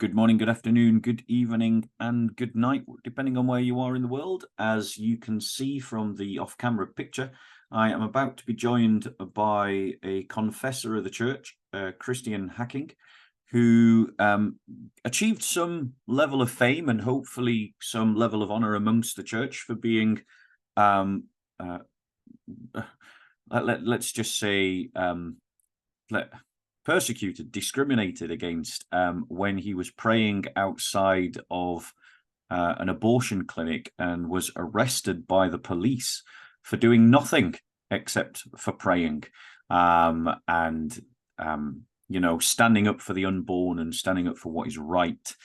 Good morning, good afternoon, good evening, and good night, depending on where you are in the world. As you can see from the off-camera picture, I am about to be joined by a confessor of the church, Christian Hacking, who achieved some level of fame and hopefully some level of honor amongst the church for being, let's just say, persecuted, discriminated against when he was praying outside of an abortion clinic and was arrested by the police for doing nothing except for praying you know, standing up for the unborn and standing up for what is right,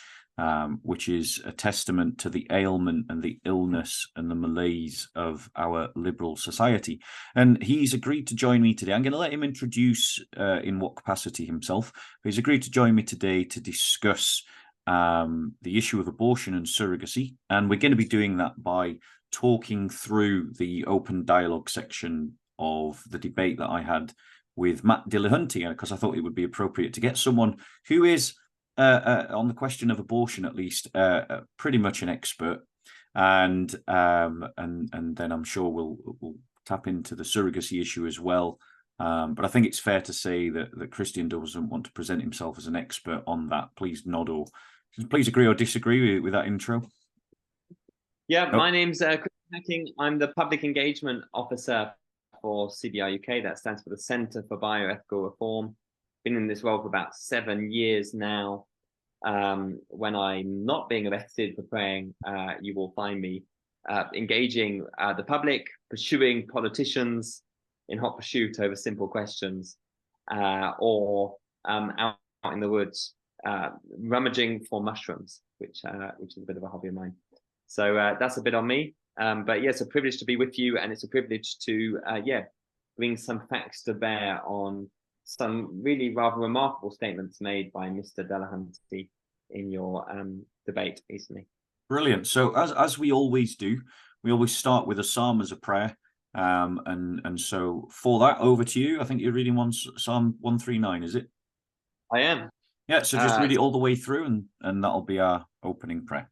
which is a testament to the ailment and the illness and the malaise of our liberal society. And he's agreed to join me today. I'm going to let him introduce in what capacity himself. But he's agreed to join me today to discuss the issue of abortion and surrogacy. And we're going to be doing that by talking through the open dialogue section of the debate that I had with Matt Dillahunty, because I thought it would be appropriate to get someone who is on the question of abortion, at least, pretty much an expert, and then I'm sure we'll tap into the surrogacy issue as well. But I think it's fair to say that Christian doesn't want to present himself as an expert on that. Please nod or please agree or disagree with that intro. Yeah, my name's Christian Hacking. I'm the Public Engagement Officer for CBR UK. That stands for the Centre for Bioethical Reform. Been in this role for about 7 years now. When I'm not being arrested for praying, you will find me engaging the public, pursuing politicians in hot pursuit over simple questions, or out in the woods rummaging for mushrooms, which is a bit of a hobby of mine. So that's a bit on me. But yeah, it's a privilege to be with you, and it's a privilege to bring some facts to bear on some really rather remarkable statements made by Mr. Dillahunty in your debate recently. Brilliant. So as we always do, we always start with a psalm as a prayer. And so for that, over to you. I think you're reading Psalm 139, is it? I am. Yeah, so just read it all the way through, and that'll be our opening prayer.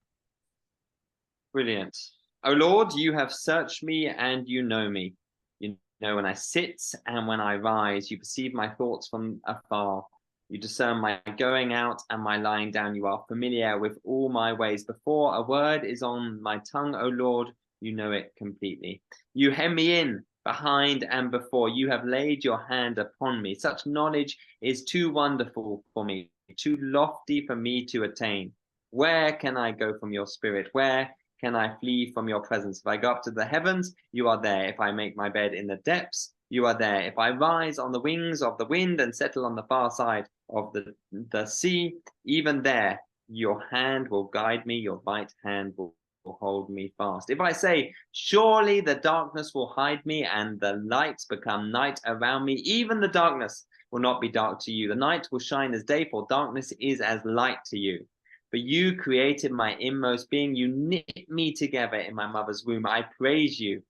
Brilliant. O Lord, you have searched me and you know me. You know when I sit and when I rise. You perceive my thoughts from afar. You discern my going out and my lying down. You are familiar with all my ways. Before a word is on my tongue, O Lord, you know it completely. You hem me in, behind and before. You have laid your hand upon me. Such knowledge is too wonderful for me, too lofty for me to attain. Where can I go from your spirit? Where can I flee from your presence? If I go up to the heavens, you are there. If I make my bed in the depths, you are there. If I rise on the wings of the wind and settle on the far side of the sea, even there, your hand will guide me, your right hand will hold me fast. If I say, surely the darkness will hide me and the lights become night around me, even the darkness will not be dark to you. The night will shine as day, for darkness is as light to you. But you created my inmost being. You knit me together in my mother's womb. I praise you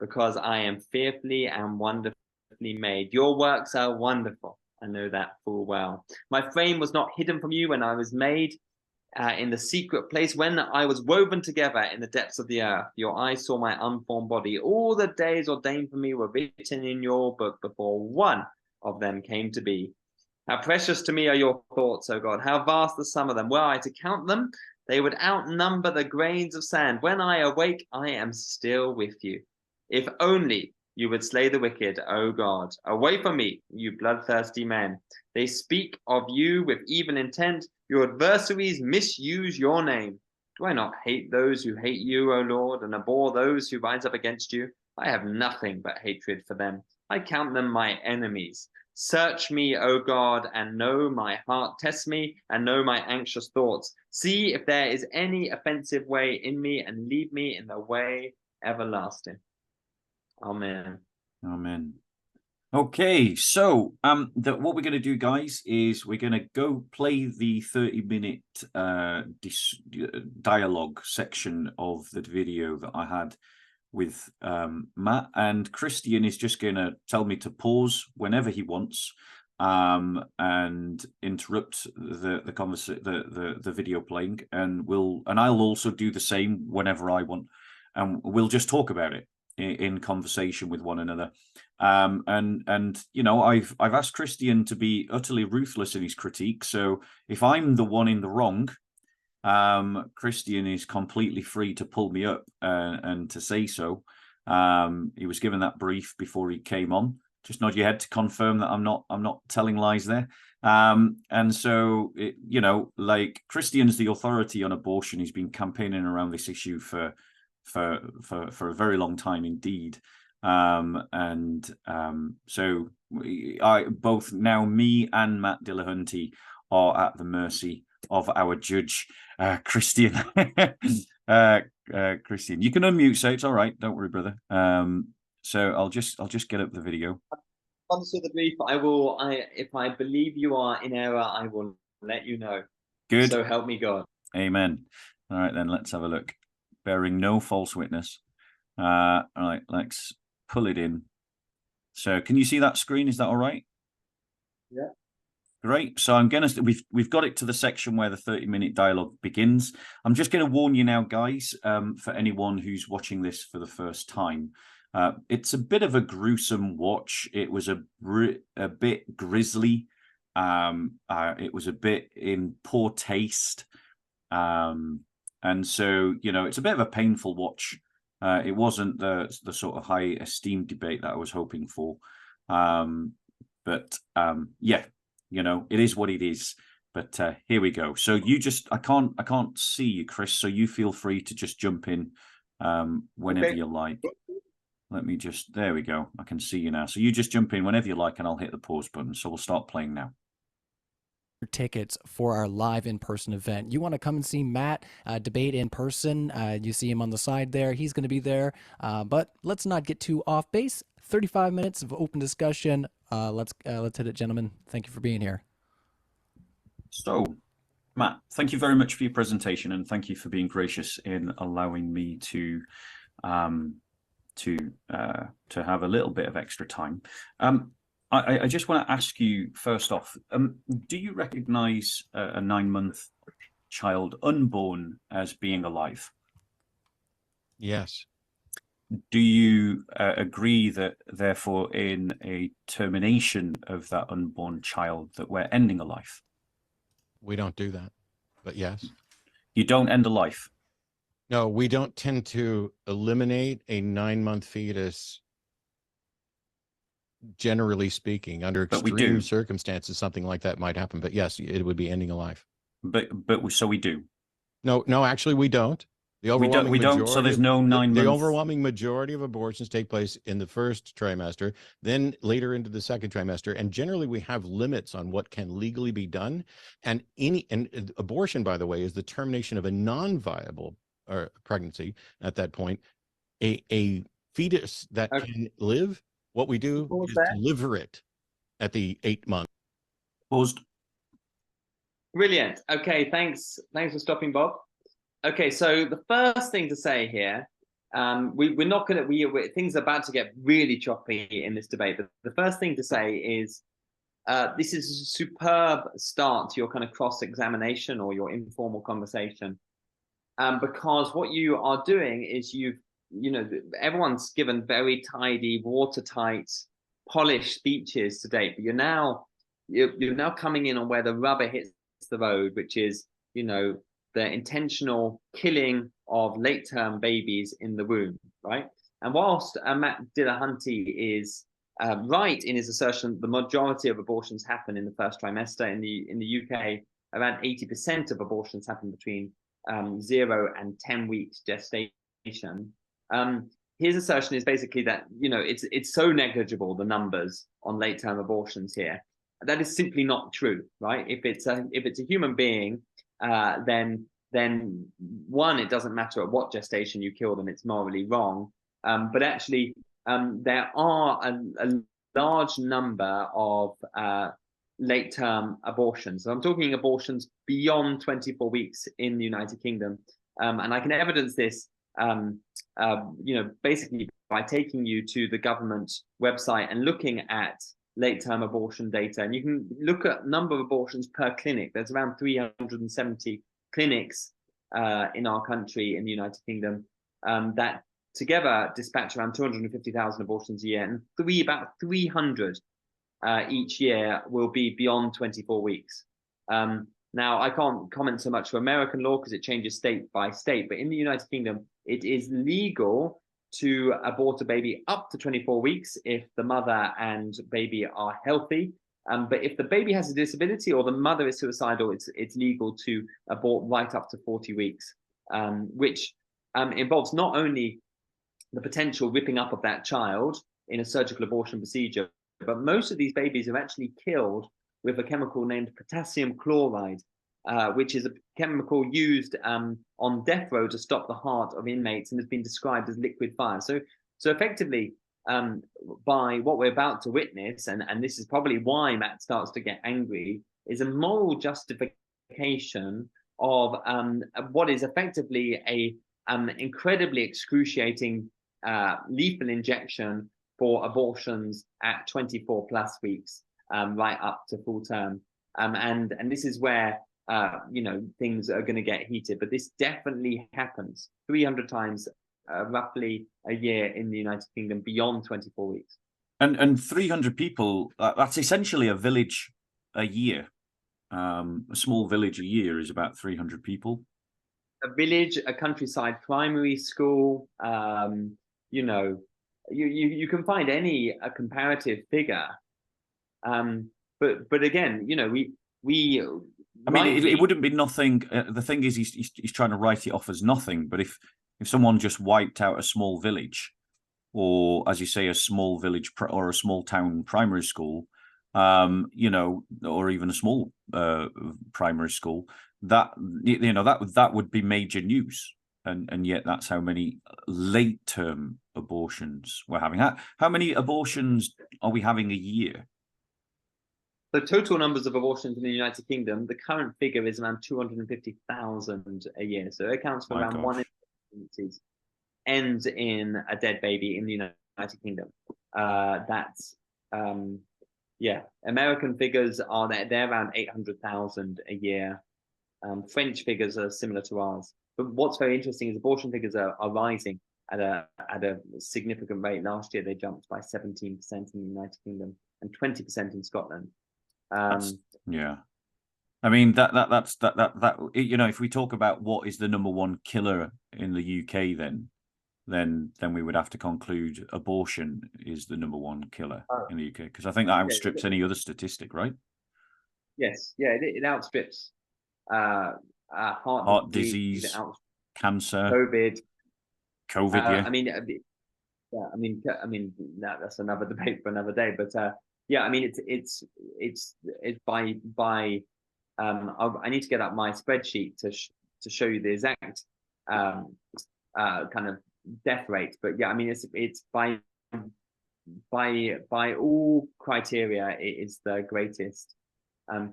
because I am fearfully and wonderfully made. Your works are wonderful. I know that full well. My frame was not hidden from you when I was made in the secret place, when I was woven together in the depths of the earth. Your eyes saw my unformed body. All the days ordained for me were written in your book before one of them came to be. How precious to me are your thoughts, O God. How vast the sum of them. Were I to count them, they would outnumber the grains of sand. When I awake, I am still with you. If only you would slay the wicked, O God. Away from me, you bloodthirsty men. They speak of you with evil intent. Your adversaries misuse your name. Do I not hate those who hate you, O Lord, and abhor those who rise up against you? I have nothing but hatred for them. I count them my enemies. Search me, O God, and know my heart. Test me and know my anxious thoughts. See if there is any offensive way in me, and lead me in the way everlasting. Amen. Amen. Okay, so what we're going to do, guys, is we're going to go play the 30-minute dialogue section of the video that I had with Matt, and Christian is just going to tell me to pause whenever he wants, and interrupt the video playing, and I'll also do the same whenever I want, and we'll just talk about it in conversation with one another. And you know, I've asked Christian to be utterly ruthless in his critique. So if I'm the one in the wrong, Christian is completely free to pull me up and to say so. He was given that brief before he came on. Just nod your head to confirm that I'm not telling lies there. And so you know, like, Christian's the authority on abortion. He's been campaigning around this issue for a very long time indeed. So both now me and Matt Dillahunty are at the mercy of our judge, Christian. Christian, you can unmute, so it's all right. Don't worry, brother. So I'll just get up the video. Answer the brief. If I believe you are in error, I will let you know. Good. So help me God. Amen. All right, then let's have a look. Bearing no false witness. All right, let's pull it in. So can you see that screen? Is that all right? Yeah. Great. So we've got it to the section where the 30-minute dialogue begins. I'm just going to warn you now, guys, for anyone who's watching this for the first time. It's a bit of a gruesome watch. It was a bit grisly. It was a bit in poor taste. And so, you know, it's a bit of a painful watch. It wasn't the sort of high esteemed debate that I was hoping for. But yeah, you know, it is what it is. But here we go. So I can't see you, Chris. So you feel free to just jump in whenever you like. Let me there we go. I can see you now. So you just jump in whenever you like, and I'll hit the pause button. So we'll start playing now. Tickets for our live in-person event. You want to come and see Matt debate in person, you see him on the side there. He's going to be there, but let's not get too off base. 35 minutes of open discussion. Let's hit it, gentlemen. Thank you for being here. So, Matt, thank you very much for your presentation, and thank you for being gracious in allowing me to have a little bit of extra time. I just want to ask you first off, do you recognize a 9-month child unborn as being alive? Yes. Do you agree that therefore in a termination of that unborn child that we're ending a life? We don't do that, but yes. You don't end a life? No, we don't tend to eliminate a 9-month fetus. Generally speaking, under extreme circumstances, something like that might happen. But yes, it would be ending a life. So we do. No, actually, we don't. The overwhelming majority, so there's no 9 months. The overwhelming majority of abortions take place in the first trimester, then later into the second trimester, and generally we have limits on what can legally be done. And abortion, by the way, is the termination of a non-viable pregnancy. At that point, a fetus that can live. What we do is deliver it at the 8 months. Paused. Brilliant. Okay, thanks for stopping, Bob. Okay, so the first thing to say here, we're not going to, things are about to get really choppy in this debate, but the first thing to say is this is a superb start to your kind of cross-examination or your informal conversation, because what you are doing is everyone's given very tidy, watertight, polished speeches to date, but you're now coming in on where the rubber hits the road, which is, the intentional killing of late-term babies in the womb, right? And whilst Matt Dillahunty is right in his assertion that the majority of abortions happen in the first trimester, in the UK, around 80% of abortions happen between 0 and 10 weeks gestation. His assertion is basically that it's so negligible, the numbers on late-term abortions here. That is simply not true, right? If it's a human being, then one, it doesn't matter at what gestation you kill them, it's morally wrong. But actually, there are a large number of late-term abortions. So I'm talking abortions beyond 24 weeks in the United Kingdom, and I can evidence this, basically by taking you to the government website and looking at late-term abortion data, and you can look at number of abortions per clinic. There's around 370 clinics in our country, in the United Kingdom, that together dispatch around 250,000 abortions a year, and about 300 each year will be beyond 24 weeks. Now, I can't comment so much for American law because it changes state by state, but in the United Kingdom, it is legal to abort a baby up to 24 weeks if the mother and baby are healthy. But if the baby has a disability or the mother is suicidal, it's legal to abort right up to 40 weeks, which involves not only the potential ripping up of that child in a surgical abortion procedure, but most of these babies are actually killed with a chemical named potassium chloride, which is a chemical used on death row to stop the heart of inmates and has been described as liquid fire. So effectively, by what we're about to witness, and this is probably why Matt starts to get angry, is a moral justification of what is effectively a incredibly excruciating lethal injection for abortions at 24 plus weeks, right up to full term. And this is where things are going to get heated, but this definitely happens 300 times roughly a year in the United Kingdom beyond 24 weeks. And 300 people, that's essentially a village a year. A small village a year is about 300 people. A village, a countryside primary school, you can find a comparative figure. But again, I mean, it wouldn't be nothing. The thing is, he's trying to write it off as nothing. But if someone just wiped out a small village, or as you say, a small village or a small town primary school, or even a small primary school, that would be major news. And yet that's how many late-term abortions we're having. How many abortions are we having a year? The total numbers of abortions in the United Kingdom, the current figure is around 250,000 a year. So it accounts for around 1 in 4 pregnancies ends in a dead baby in the United Kingdom. American figures are they're around 800,000 a year. French figures are similar to ours. But what's very interesting is abortion figures are rising at a significant rate. Last year, they jumped by 17% in the United Kingdom and 20% in Scotland. Yeah, I mean that's if we talk about what is the number one killer in the UK, then we would have to conclude abortion is the number one killer in the UK, because I think that outstrips any other statistic, right? Yes, yeah, it outstrips heart disease, cancer, COVID. Yeah. I mean, that's another debate for another day. But I mean, it's by I need to get up my spreadsheet to show you the exact kind of death rate. But yeah, I mean, it's by all criteria, it is the greatest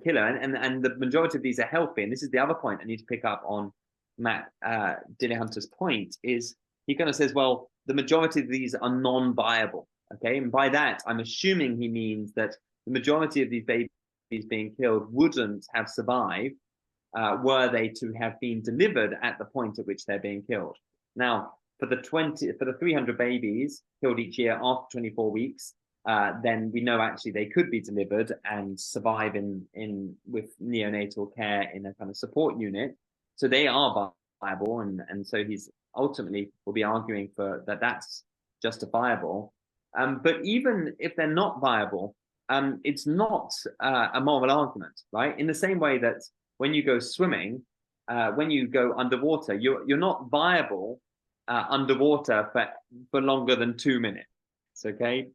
killer, and the majority of these are healthy. And this is the other point I need to pick up on Matt Dillahunty's point, is he kind of says, well, the majority of these are non-viable. Okay, and by that, I'm assuming he means that the majority of these babies being killed wouldn't have survived were they to have been delivered at the point at which they're being killed. Now, for the 300 babies killed each year after 24 weeks, then we know actually they could be delivered and survive with neonatal care in a kind of support unit. So they are viable, and so he's ultimately will be arguing for that's justifiable. But even if they're not viable, it's not a moral argument, right? In the same way that when you go swimming, when you go underwater, you're not viable underwater for longer than 2 minutes. Okay,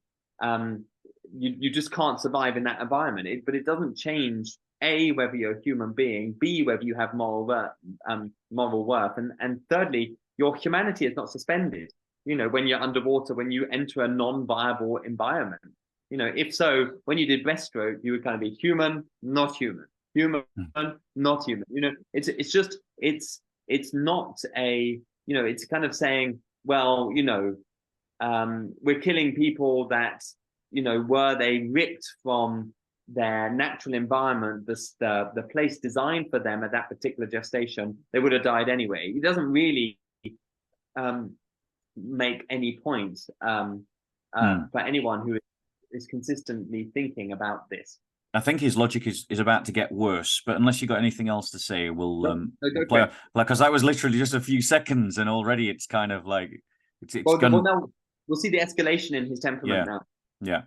you just can't survive in that environment. But it doesn't change A, whether you're a human being, B, whether you have moral worth, and thirdly, your humanity is not suspended. When you're underwater, when you enter a non-viable environment, if so, when you did breaststroke, you would kind of be human, not human, not human. It's not a, it's kind of saying, well, we're killing people that were they ripped from their natural environment, the place designed for them at that particular gestation, they would have died anyway. It doesn't really make any point for anyone who is consistently thinking about this. I think his logic is about to get worse, but unless you got anything else to say, we'll go play. Like, because that was literally just a few seconds, and already it's kind of like it's now we'll see the escalation in his temperament now. Yeah.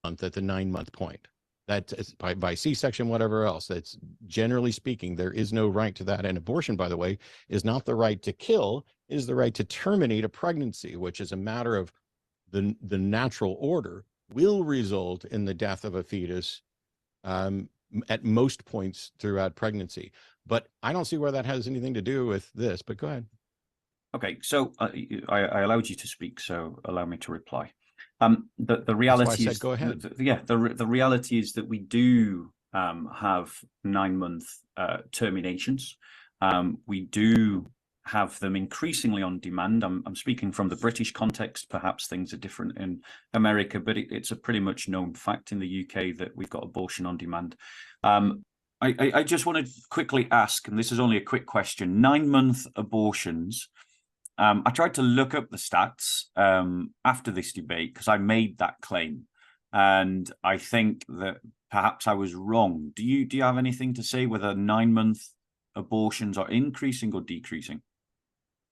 At the 9-month point, that is by C-section, whatever else. That's generally speaking, there is no right to that. And abortion, by the way, is not the right to kill; is the right to terminate a pregnancy, which is a matter of the natural order. Will result in the death of a fetus at most points throughout pregnancy. But I don't see where that has anything to do with this, but go ahead. Okay, so I allowed you to speak, so allow me to reply. The reality is, go ahead. The reality is that we do have 9-month terminations. We do have them increasingly on demand. I'm speaking from the British context. Perhaps things are different in America, but it's a pretty much known fact in the UK that we've got abortion on demand. I just want to quickly ask, and this is only a quick question, 9-month abortions. I tried to look up the stats after this debate because I made that claim, and I think that perhaps I was wrong. Do you have anything to say whether 9-month abortions are increasing or decreasing?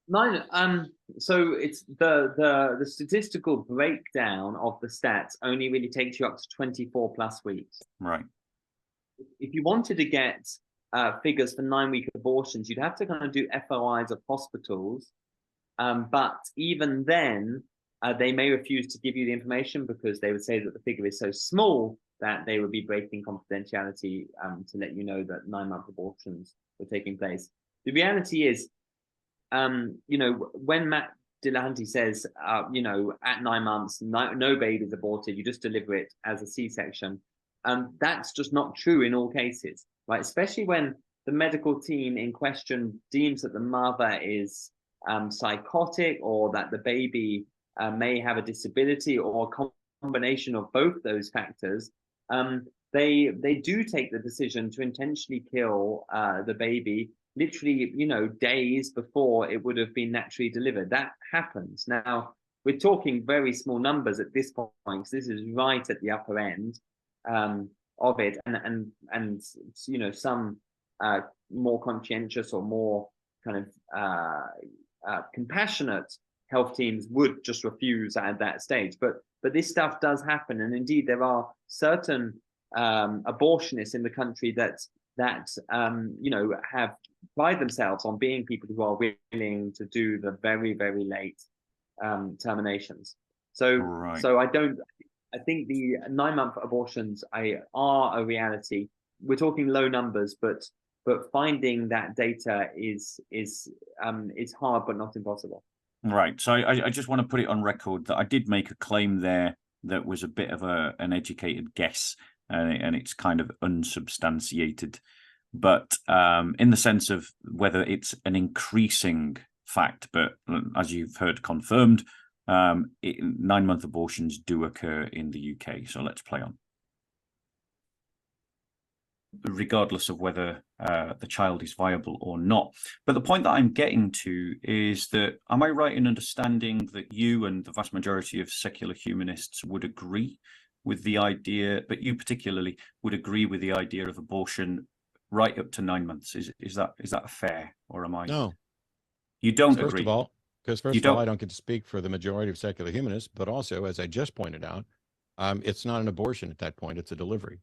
So it's the statistical breakdown of the stats only really takes you up to 24 plus weeks. Right. If you wanted to get figures for 9-week abortions, you'd have to kind of do FOIs of hospitals. But even then, they may refuse to give you the information because they would say that the figure is so small that they would be breaking confidentiality to let you know that 9-month abortions were taking place. The reality is, when Matt Dillahunty says, at 9 months, no baby is aborted, you just deliver it as a C-section. That's just not true in all cases, right? Especially when the medical team in question deems that the mother is psychotic, or that the baby may have a disability, or a combination of both those factors. They do take the decision to intentionally kill the baby literally, days before it would have been naturally delivered. That happens. Now, we're talking very small numbers at this point, because this is right at the upper end of it. And some more conscientious or more kind of compassionate health teams would just refuse at that stage. But this stuff does happen. And indeed, there are certain abortionists in the country that have pride themselves on being people who are willing to do the very, very late terminations. So I think the 9-month abortions are a reality. We're talking low numbers, but finding that data is hard, but not impossible. Right. So I just want to put it on record that I did make a claim there that was a bit of an educated guess, and it's kind of unsubstantiated. But in the sense of whether it's an increasing fact, but as you've heard confirmed, 9-month abortions do occur in the UK. So let's play on. Regardless of whether the child is viable or not. But the point that I'm getting to is that, am I right in understanding that you and the vast majority of secular humanists would agree with the idea, but you particularly would agree with the idea of abortion right up to 9 months? Is that fair, or am I? No. You don't First agree? of all, because first of all, I don't get to speak for the majority of secular humanists, but also, as I just pointed out, it's not an abortion at that point, it's a delivery.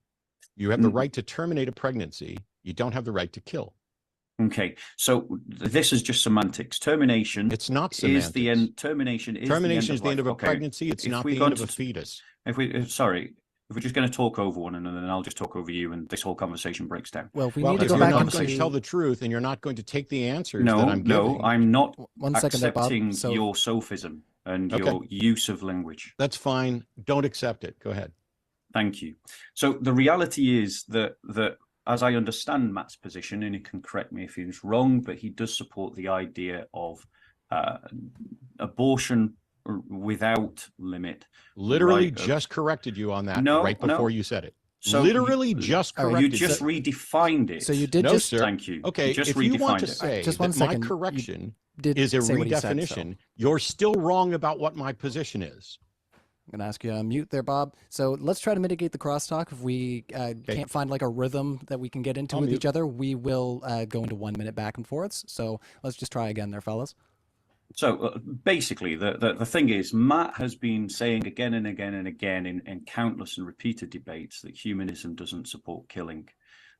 You have the right to terminate a pregnancy. You don't have the right to kill. Okay, so this is just semantics. Termination. It's not semantics. Is the end. Termination is termination the end of is the end of a life. pregnancy. It's not the end of a fetus. If we're just going to talk over one another, then I'll just talk over you, and this whole conversation breaks down. Well, we need to go back. You're not going to tell the truth, and you're not going to take the answers that I'm giving. No, I'm not. One second there, Bob. Accepting your sophism and your use of language. That's fine. Don't accept it. Go ahead. Thank you. So the reality is that as I understand Matt's position, and he can correct me if he's wrong, but he does support the idea of abortion without limit. Literally right of- just corrected you on that No, right no. before you said it. So Literally just all right, you corrected just you. redefined it. So you did No, just sir. Thank you. Okay, You just if you want redefined to it. say Just one that my second. You correction did is a say what he said, so. redefinition, you're still wrong about what my position is. I'm gonna ask you to unmute there, Bob. So let's try to mitigate the crosstalk. If we can't find like a rhythm that we can get into I'll with mute. each other, we will go into 1 minute back and forths. So let's just try again there, fellas. So basically, the thing is, Matt has been saying again and again and again in countless and repeated debates that humanism doesn't support killing.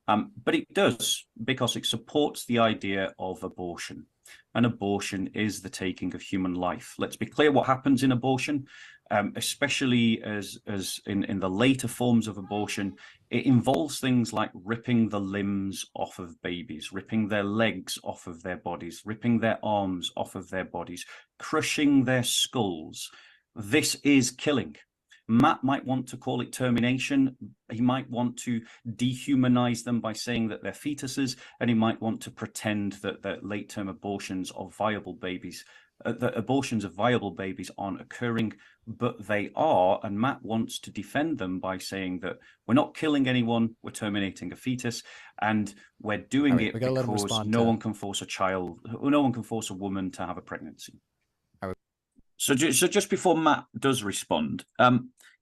But it does, because it supports the idea of abortion. And abortion is the taking of human life. Let's be clear what happens in abortion, especially as in the later forms of abortion. It involves things like ripping the limbs off of babies, ripping their legs off of their bodies, ripping their arms off of their bodies, crushing their skulls. This is killing. Matt might want to call it termination. He might want to dehumanize them by saying that they're fetuses, and he might want to pretend that late-term abortions of viable babies, that abortions of viable babies aren't occurring, but they are. And Matt wants to defend them by saying that we're not killing anyone, we're terminating a fetus, and we're doing it because no one can force a child, no one can force a woman to have a pregnancy. So just before Matt does respond,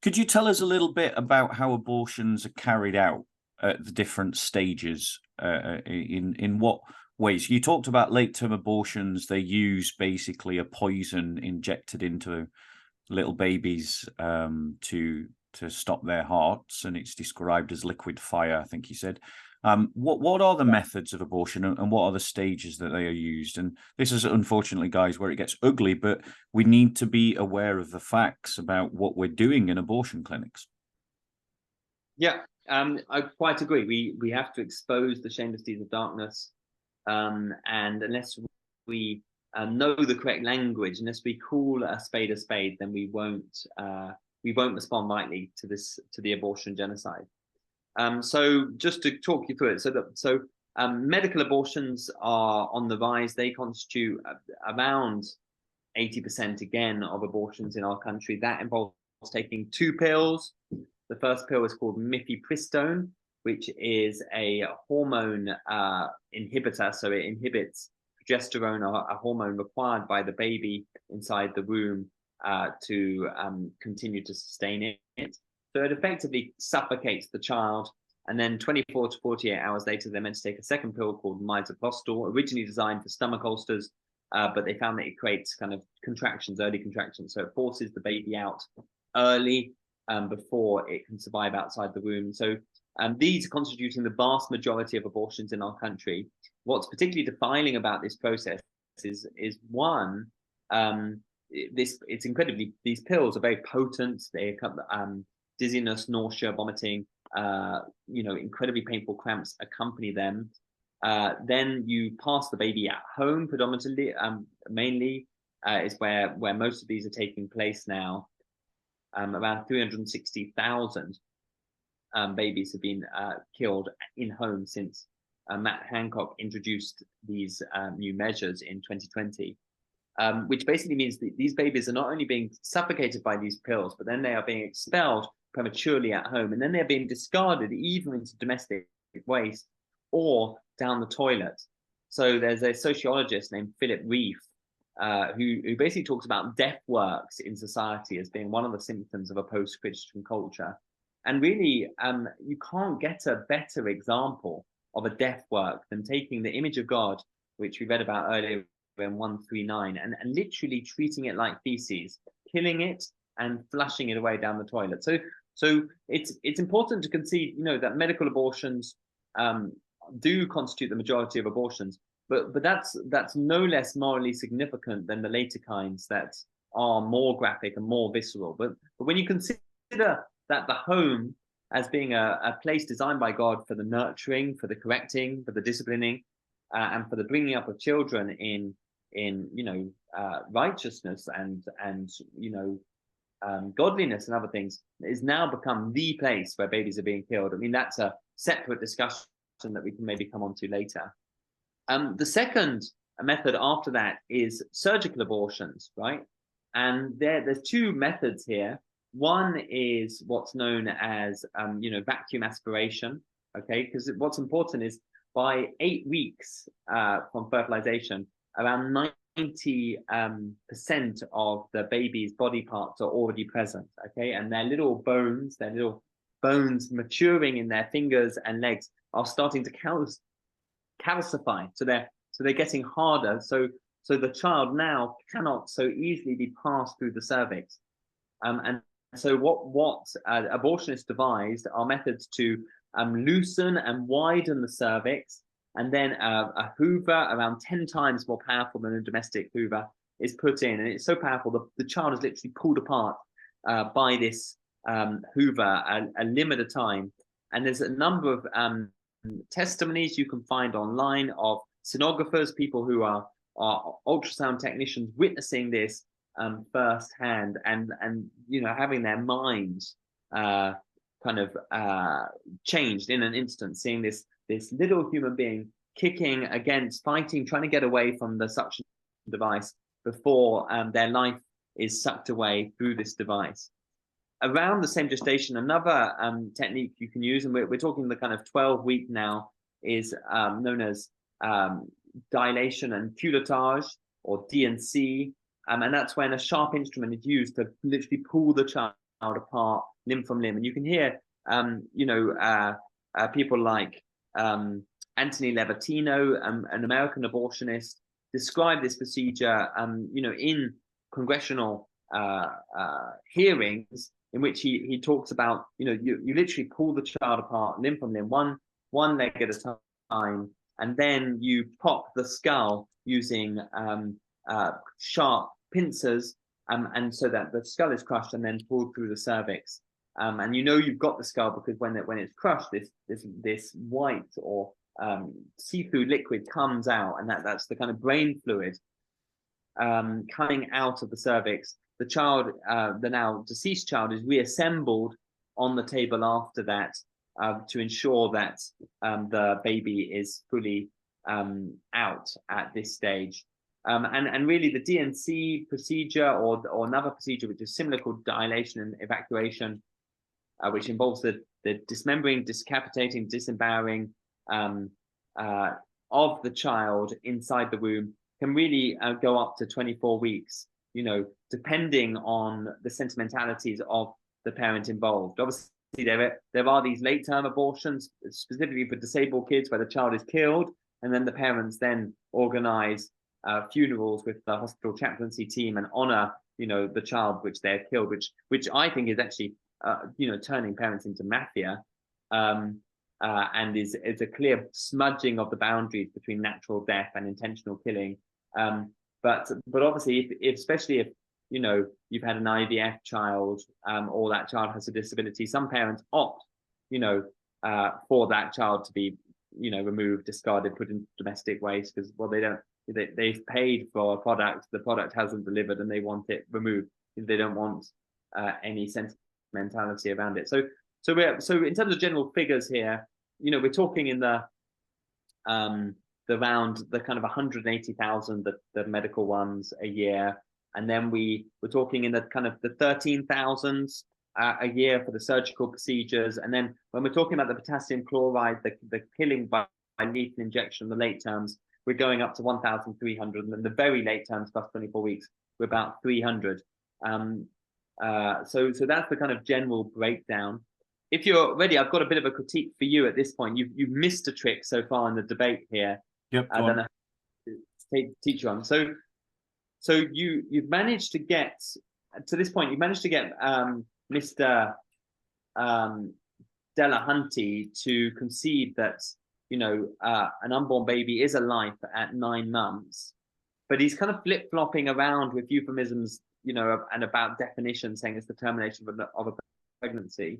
could you tell us a little bit about how abortions are carried out at the different stages? In what ways? You talked about late-term abortions. They use basically a poison injected into little babies to stop their hearts, and it's described as liquid fire, I think you said. What are the methods of abortion, and what are the stages that they are used? And this is unfortunately, guys, where it gets ugly, but we need to be aware of the facts about what we're doing in abortion clinics. Yeah, I quite agree. We have to expose the shameless deeds of darkness, and unless we know the correct language, unless we call a spade, then we won't respond rightly to the abortion genocide. So just to talk you through it, medical abortions are on the rise. They constitute around 80% again of abortions in our country. That involves taking 2 pills. The first pill is called mifepristone, which is a hormone inhibitor. So it inhibits progesterone, a hormone required by the baby inside the womb to continue to sustain it. So it effectively suffocates the child, and then 24 to 48 hours later, they're meant to take a second pill called misoprostol, originally designed for stomach ulcers, but they found that it creates kind of early contractions. So it forces the baby out early before it can survive outside the womb. So these are constituting the vast majority of abortions in our country. What's particularly defiling about this process is one, these pills are very potent. They dizziness, nausea, vomiting, incredibly painful cramps accompany them. Then you pass the baby at home predominantly, mainly is where most of these are taking place now. Around 360,000 babies have been killed in home since Matt Hancock introduced these new measures in 2020. Which basically means that these babies are not only being suffocated by these pills, but then they are being expelled prematurely at home, and then they're being discarded either into domestic waste or down the toilet. So there's a sociologist named Philip Reef who basically talks about death works in society as being one of the symptoms of a post-Christian culture. And really, you can't get a better example of a death work than taking the image of God, which we read about earlier in 139, and literally treating it like feces, killing it and flushing it away down the toilet. So it's important to concede, that medical abortions do constitute the majority of abortions, but that's no less morally significant than the later kinds that are more graphic and more visceral. But when you consider that the home as being a place designed by God for the nurturing, for the correcting, for the disciplining, and for the bringing up of children in righteousness and godliness and other things, is now become the place where babies are being killed. I mean, that's a separate discussion that we can maybe come on to later. The second method after that is surgical abortions, right? And there's two methods here. One is what's known as, vacuum aspiration. Okay, because what's important is by 8 weeks from fertilization, around 90% of the baby's body parts are already present. Okay, and their little bones maturing in their fingers and legs are starting to calcify. So they're getting harder. So the child now cannot so easily be passed through the cervix. And so what abortionists devised are methods to loosen and widen the cervix, and then a Hoover around 10 times more powerful than a domestic Hoover is put in, and it's so powerful the child is literally pulled apart by this Hoover a limb at a time. And there's a number of testimonies you can find online of sonographers, people who are ultrasound technicians, witnessing this firsthand, and having their minds changed in an instant, seeing this little human being kicking against, fighting, trying to get away from the suction device before their life is sucked away through this device. Around the same gestation, another technique you can use, and we're talking the kind of 12-week now, is known as dilation and curettage, or D&C, and that's when a sharp instrument is used to literally pull the child apart limb from limb. And you can hear people like Anthony Levatino, an American abortionist, describe this procedure in congressional hearings, in which he talks about you literally pull the child apart limb from limb, one leg at a time, and then you pop the skull using sharp pincers, and so that the skull is crushed and then pulled through the cervix. And you've got the skull because when it's crushed, this white or seafood liquid comes out, and that's the kind of brain fluid coming out of the cervix. The child, the now deceased child, is reassembled on the table after that to ensure that the baby is fully out at this stage. And really the D&C procedure, or another procedure which is similar, called dilation and evacuation, which involves the dismembering, decapitating, disembowering of the child inside the womb, can really go up to 24 weeks, depending on the sentimentalities of the parent involved. Obviously, there are these late-term abortions, specifically for disabled kids, where the child is killed, and then the parents then organize funerals with the hospital chaplaincy team and honor, the child which they're killed, which I think is actually, turning parents into mafia, and is a clear smudging of the boundaries between natural death and intentional killing. But obviously, especially if you've had an IVF child, or that child has a disability, some parents opt, for that child to be, removed, discarded, put into domestic waste, because they've paid for a product, the product hasn't delivered, and they want it removed. They don't want any sentimentality around it. So in terms of general figures here, we're talking in the around the kind of 180,000, the medical ones a year, and then we're talking in the kind of the 13,000s a year for the surgical procedures. And then when we're talking about the potassium chloride, the killing by lethal injection, the late terms, we're going up to 1,300, and then the very late terms plus 24 weeks, we're about 300. So that's the kind of general breakdown. If you're ready, I've got a bit of a critique for you at this point. You've missed a trick so far in the debate here. Yep. I don't know how to teach you on. So you've managed to get to this point. You've managed to get Mr. Dillahunty to concede that an unborn baby is a life at 9 months, but he's kind of flip-flopping around with euphemisms, and about definition, saying it's the termination of a pregnancy,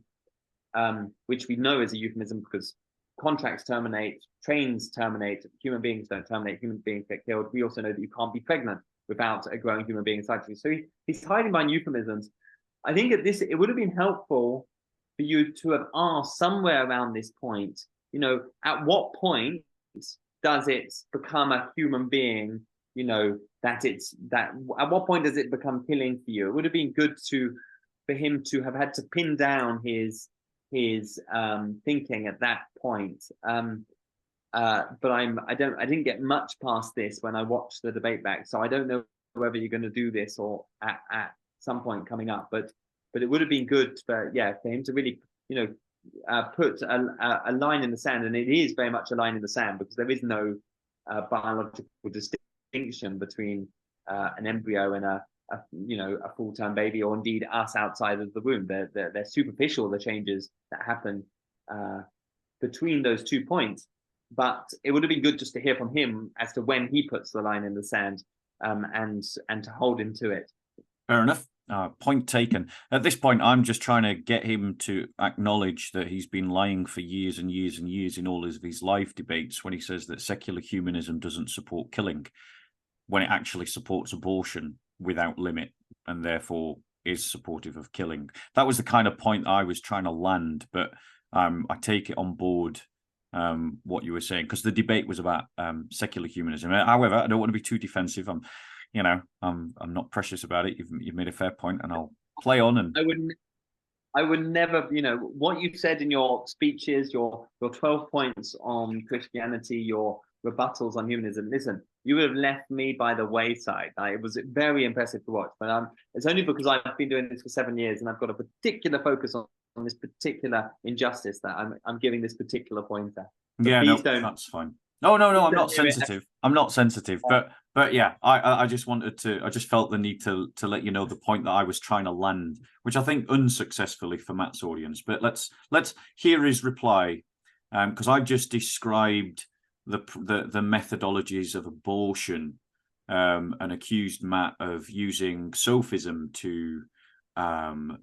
which we know is a euphemism because contracts terminate, trains terminate, human beings don't terminate, human beings get killed. We also know that you can't be pregnant without a growing human being inside you. So he's hiding behind euphemisms. I think it would have been helpful for you to have asked somewhere around this point, at what point does it become a human being you know, that at what point does it become killing for you? It would have been good for him to have had to pin down his thinking at that point. But I didn't get much past this when I watched the debate back, so I don't know whether you're going to do this or at some point coming up. But it would have been good for him to really, you know, put a line in the sand, and it is very much a line in the sand because there is no biological distinction between an embryo and a full-term baby, or indeed us outside of the womb. They're superficial, the changes that happen between those 2 points. But it would have been good just to hear from him as to when he puts the line in the sand, and to hold him to it. Fair enough. Point taken. At this point, I'm just trying to get him to acknowledge that he's been lying for years and years and years in all of these live debates when he says that secular humanism doesn't support killing, when it actually supports abortion without limit and therefore is supportive of killing. That was the kind of point I was trying to land, but I take it on board what you were saying, because the debate was about secular humanism. However, I don't want to be too defensive. I'm not precious about it. You've made a fair point, and I'll play on. And I would never, you know, what you said in your speeches, your 12 points on Christianity, your rebuttals on humanism. Listen, you would have left me by the wayside. It was very impressive to watch, but it's only because I've been doing this for 7 years and I've got a particular focus on this particular injustice that I'm giving this particular pointer. So that's fine. No, I'm not sensitive. I'm not sensitive, but yeah, I just wanted to. I just felt the need to let you know the point that I was trying to land, which I think unsuccessfully for Matt's audience. But let's hear his reply, because I've just described the methodologies of abortion, and accused Matt of using sophism to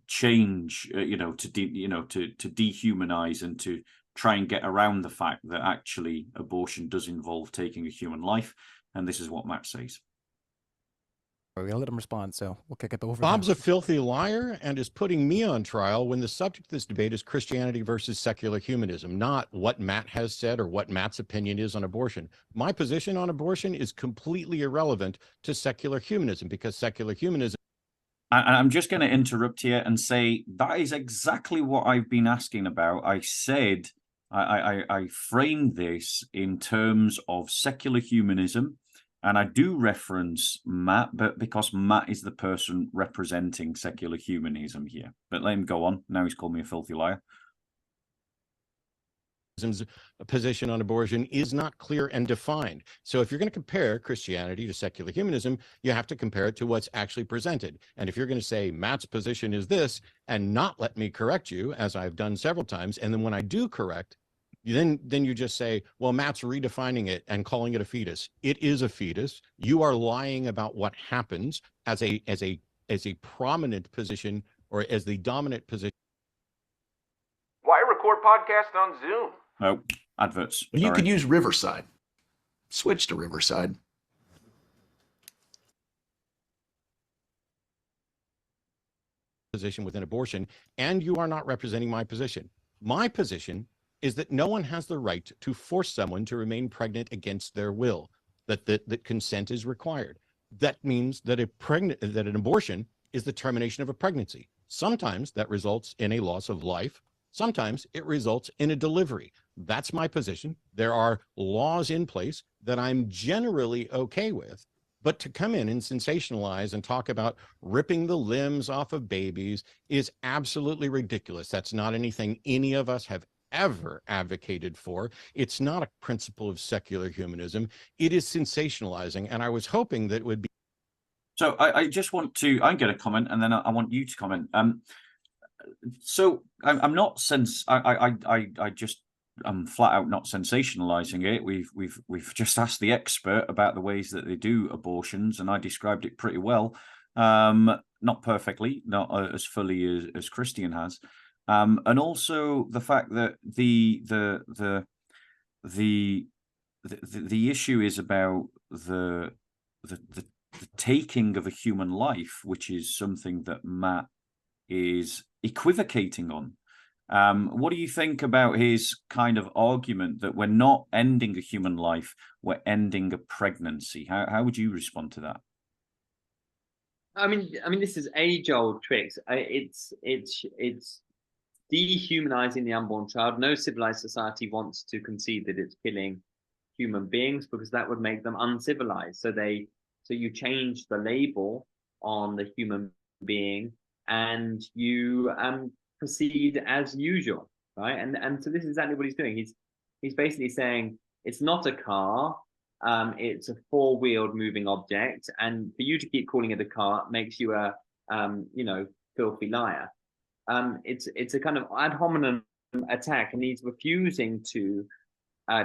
change, to dehumanize and to try and get around the fact that actually abortion does involve taking a human life. And this is what Matt says. We're going to let him respond, so we'll kick it over. Bob's a filthy liar and is putting me on trial when the subject of this debate is Christianity versus secular humanism, not what Matt has said or what Matt's opinion is on abortion. My position on abortion is completely irrelevant to secular humanism, because secular humanism. And I'm just going to interrupt here and say that is exactly what I've been asking about. I said I framed this in terms of secular humanism, and I do reference Matt, but because Matt is the person representing secular humanism here. But let him go on. Now he's called me a filthy liar. Position on abortion is not clear and defined. So if you're going to compare Christianity to secular humanism, you have to compare it to what's actually presented. And if you're going to say Matt's position is this and not let me correct you, as I've done several times, and then when I do correct, then you just say, well, Matt's redefining it and calling it a fetus. It is a fetus. You are lying about what happens as a prominent position, or as the dominant position. Why record podcast on Zoom? Oh, adverts. Well, you could use Riverside. Switch to Riverside. Position within abortion, and you are not representing my position. My position is that no one has the right to force someone to remain pregnant against their will, that consent is required. That means that an abortion is the termination of a pregnancy. Sometimes that results in a loss of life. Sometimes it results in a delivery. That's my position. There are laws in place that I'm generally okay with, but to come in and sensationalize and talk about ripping the limbs off of babies is absolutely ridiculous. That's not anything any of us have ever advocated for. It's not a principle of secular humanism. It is sensationalizing, and I was hoping that it would be. So I just want to, I'm going to comment, and then I want you to comment. So I'm not I'm flat out not sensationalizing it. We've just asked the expert about the ways that they do abortions, and I described it pretty well. Not perfectly, not as fully as Christian has. And also the fact that the issue is about the taking of a human life, which is something that Matt is equivocating on. What do you think about his kind of argument that we're not ending a human life, we're ending a pregnancy? How would you respond to that? I mean, this is age-old tricks. It's dehumanizing the unborn child. No civilized society wants to concede that it's killing human beings because that would make them uncivilized. So you change the label on the human being and you proceed as usual, right? And so this is exactly what he's doing. He's basically saying it's not a car, it's a four-wheeled moving object, and for you to keep calling it a car makes you a filthy liar. It's a kind of ad hominem attack, and he's refusing to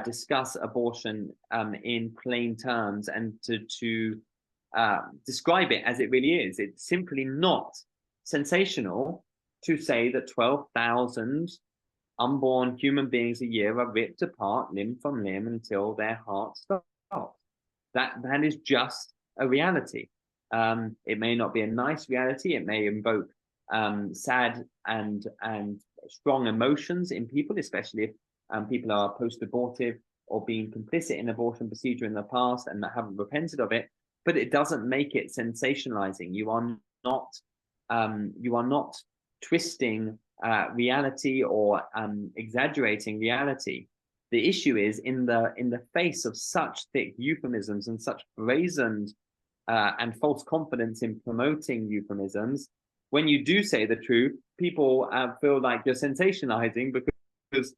discuss abortion in plain terms and to describe it as it really is. It's simply not sensational to say that 12,000 unborn human beings a year are ripped apart limb from limb until their heart stops. That is just a reality. It may not be a nice reality. It may invoke sad and strong emotions in people, especially if people are post-abortive or being complicit in abortion procedure in the past and haven't repented of it. But it doesn't make it sensationalizing. You are not twisting reality or exaggerating reality. The issue is in the face of such thick euphemisms and such brazen and false confidence in promoting euphemisms, when you do say the truth, people feel like you're sensationalizing because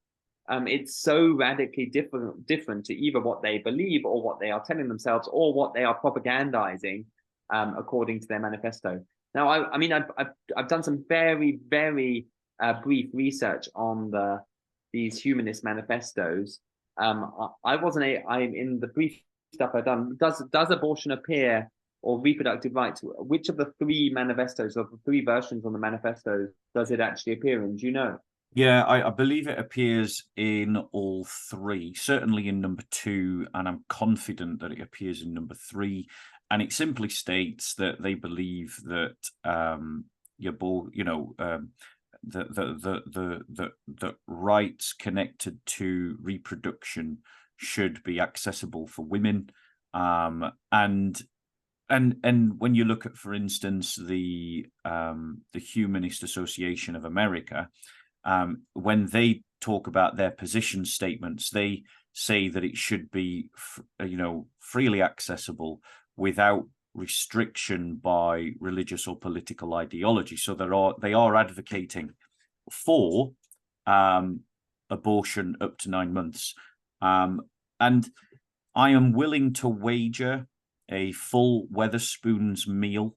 it's so radically different to either what they believe or what they are telling themselves or what they are propagandizing according to their manifesto. Now, I've done some very, very brief research on these humanist manifestos. I'm in the brief stuff I've done. Does abortion appear, or reproductive rights? Which of the three manifestos, or the three versions on the manifestos, does it actually appear in? Do you know? Yeah, I believe it appears in all three, certainly in number 2, and I'm confident that it appears in number 3. And it simply states that they believe that the rights connected to reproduction should be accessible for women, and when you look at, for instance, the Humanist Association of America, when they talk about their position statements, they say that it should be, freely accessible without restriction by religious or political ideology. So they are advocating for abortion up to 9 months, and I am willing to wager a full Wetherspoon's meal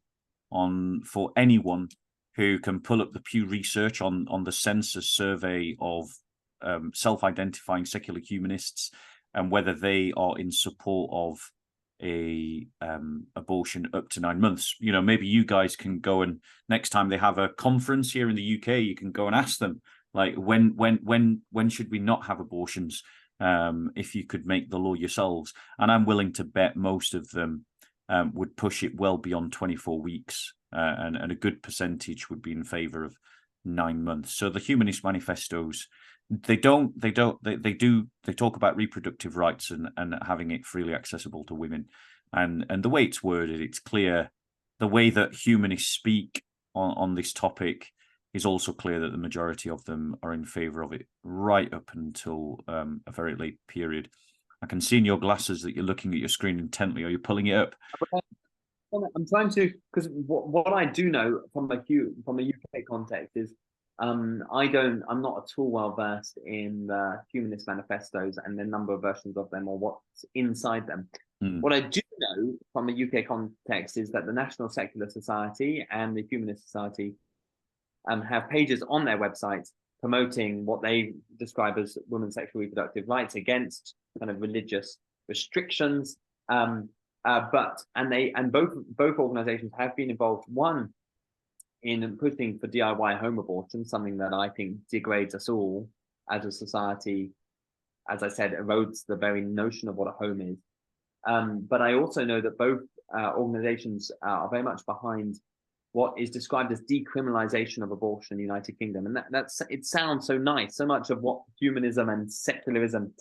for anyone who can pull up the Pew Research on the census survey of self-identifying secular humanists and whether they are in support of a abortion up to 9 months. Maybe you guys can go, and next time they have a conference here in the UK, you can go and ask them, like, when should we not have abortions? If you could make the law yourselves. And I'm willing to bet most of them would push it well beyond 24 weeks. And a good percentage would be in favor of 9 months. So the Humanist manifestos, they talk about reproductive rights and having it freely accessible to women. And the way it's worded, it's clear. The way that humanists speak on this topic is also clear that the majority of them are in favor of it right up until a very late period. I can see in your glasses that you're looking at your screen intently. Are you pulling it up? I'm trying to, because what I do know from a UK context is I'm not at all well versed in the Humanist manifestos and the number of versions of them or what's inside them. What I do know from a UK context is that the National Secular Society and the Humanist Society have pages on their websites promoting what they describe as women's sexual reproductive rights against kind of religious restrictions. Both organizations have been involved, one in pushing for DIY home abortion, something that I think degrades us all as a society. As I said, erodes the very notion of what a home is. But I also know that both organizations are very much behind what is described as decriminalization of abortion in the United Kingdom. And that's it sounds so nice. So much of what humanism and secularism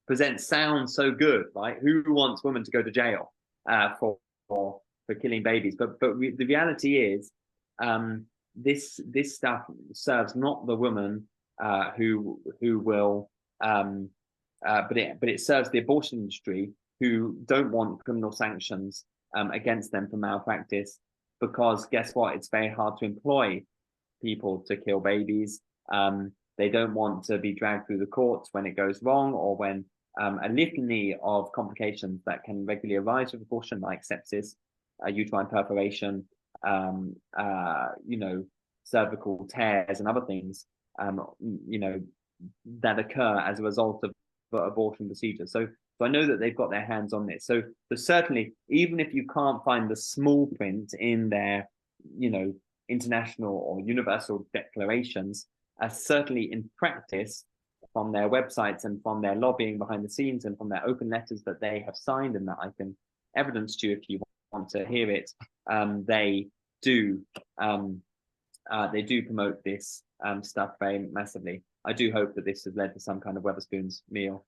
presents sounds so good, right? Who wants women to go to jail for killing babies? But the reality is, this stuff serves not the woman who will, but it serves the abortion industry, who don't want criminal sanctions against them for malpractice, because guess what? It's very hard to employ people to kill babies. They don't want to be dragged through the courts when it goes wrong, or when a litany of complications that can regularly arise with abortion, like sepsis, uterine perforation, cervical tears and other things, that occur as a result of abortion procedures. So I know that they've got their hands on this. So certainly, even if you can't find the small print in their, international or universal declarations, certainly in practice, from their websites and from their lobbying behind the scenes and from their open letters that they have signed and that I can evidence to you if you want to hear it, they do promote this stuff very massively. I do hope that this has led to some kind of Wetherspoons meal,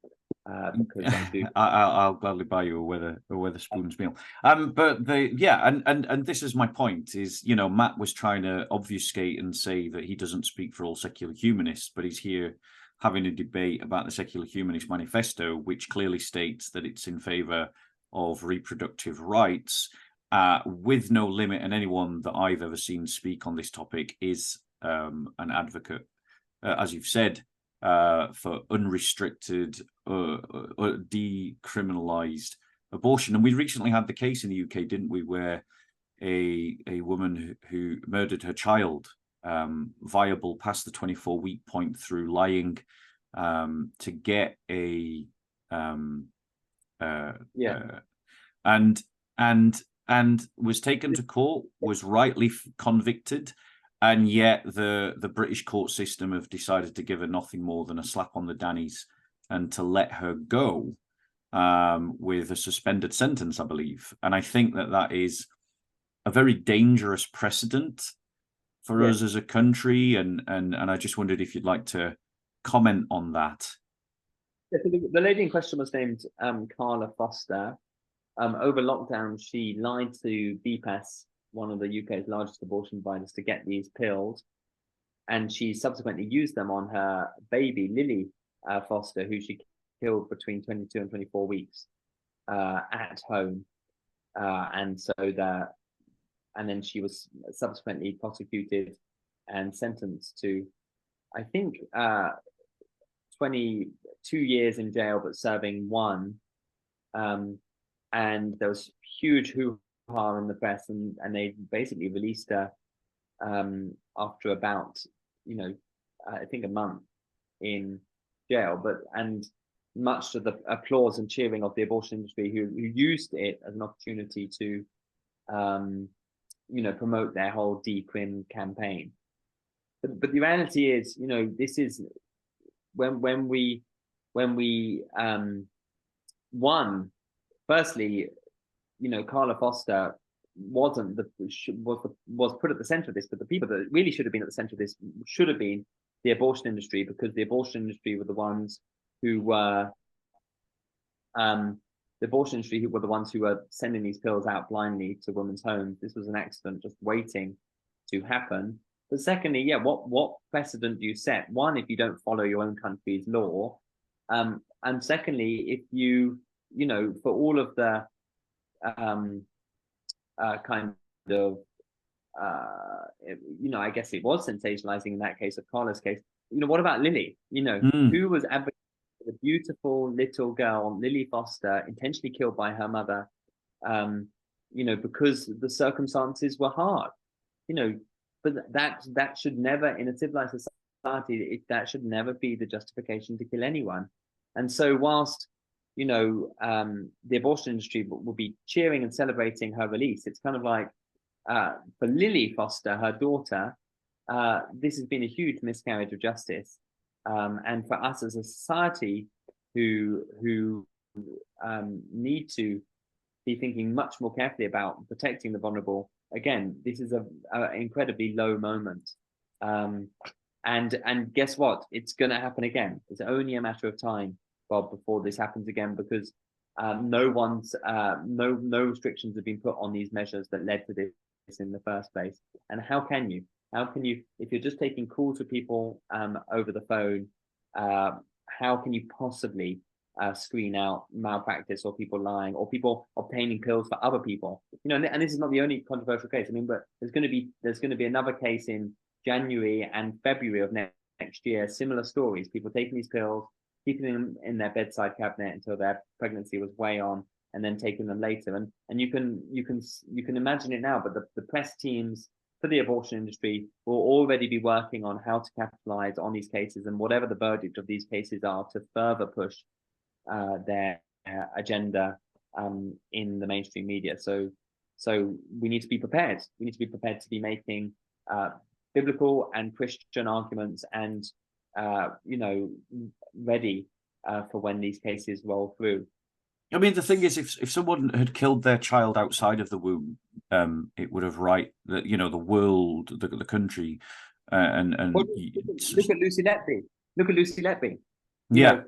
because I do. I'll gladly buy you a Wetherspoons meal. But and this is my point: is Matt was trying to obfuscate and say that he doesn't speak for all secular humanists, but he's here having a debate about the Secular Humanist Manifesto, which clearly states that it's in favour of reproductive rights, with no limit, and anyone that I've ever seen speak on this topic is an advocate, as you've said, for unrestricted, decriminalised abortion. And we recently had the case in the UK, didn't we, where a woman who murdered her child, viable past the 24-week point through lying, to get a and was taken to court, was rightly convicted, and yet the British court system have decided to give her nothing more than a slap on the dannies and to let her go with a suspended sentence, I believe. And I think that is a very dangerous precedent for us as a country, and I just wondered if you'd like to comment on that. Yeah, so the lady in question was named Carla Foster. Over lockdown, she lied to Btbsoco, one of the UK's largest abortion providers, to get these pills, and she subsequently used them on her baby, Lily Foster, who she killed between 22 and 24 weeks at home, and then she was subsequently prosecuted and sentenced to, I think, 22 years in jail, but serving 1. And there was huge hoo-ha in the press, and they basically released her after about, I think a month in jail. And much to the applause and cheering of the abortion industry, who used it as an opportunity to promote their whole decrim campaign. But the reality is, this is when we firstly, Carla Foster was put at the center of this, but the people that really should have been at the center of this should have been the abortion industry, because the abortion industry were the ones who were sending these pills out blindly to women's homes. This was an accident just waiting to happen. But secondly, what precedent do you set? One, if you don't follow your own country's law, and secondly, if you, for all of the kind of, I guess it was sensationalizing in that case of Carla's case. What about Lily? Who was advocating for the beautiful little girl, Lily Foster, intentionally killed by her mother, because the circumstances were hard, but that should never, in a civilized society, that should never be the justification to kill anyone. And so whilst, the abortion industry will be cheering and celebrating her release, it's kind of like, for Lily Foster, her daughter, this has been a huge miscarriage of justice. And for us as a society who need to be thinking much more carefully about protecting the vulnerable. Again, this is a incredibly low moment. And guess what? It's going to happen again. It's only a matter of time, Bob, before this happens again, because no restrictions have been put on these measures that led to this in the first place. And how can you, if you're just taking calls with people over the phone, how can you possibly screen out malpractice or people lying or people obtaining pills for other people? And this is not the only controversial case. I mean, but there's going to be another case in January and February of next year. Similar stories: people taking these pills, keeping them in their bedside cabinet until their pregnancy was way on, and then taking them later. And you can imagine it now. But the press teams for the abortion industry will already be working on how to capitalize on these cases, and whatever the verdict of these cases are, to further push their agenda in the mainstream media. So we need to be prepared. We need to be prepared to be making biblical and Christian arguments, and ready for when these cases roll through. I mean, the thing is, if someone had killed their child outside of the womb, it would have the world, the country, and look at Lucy Letby. Look at Lucy Letby. That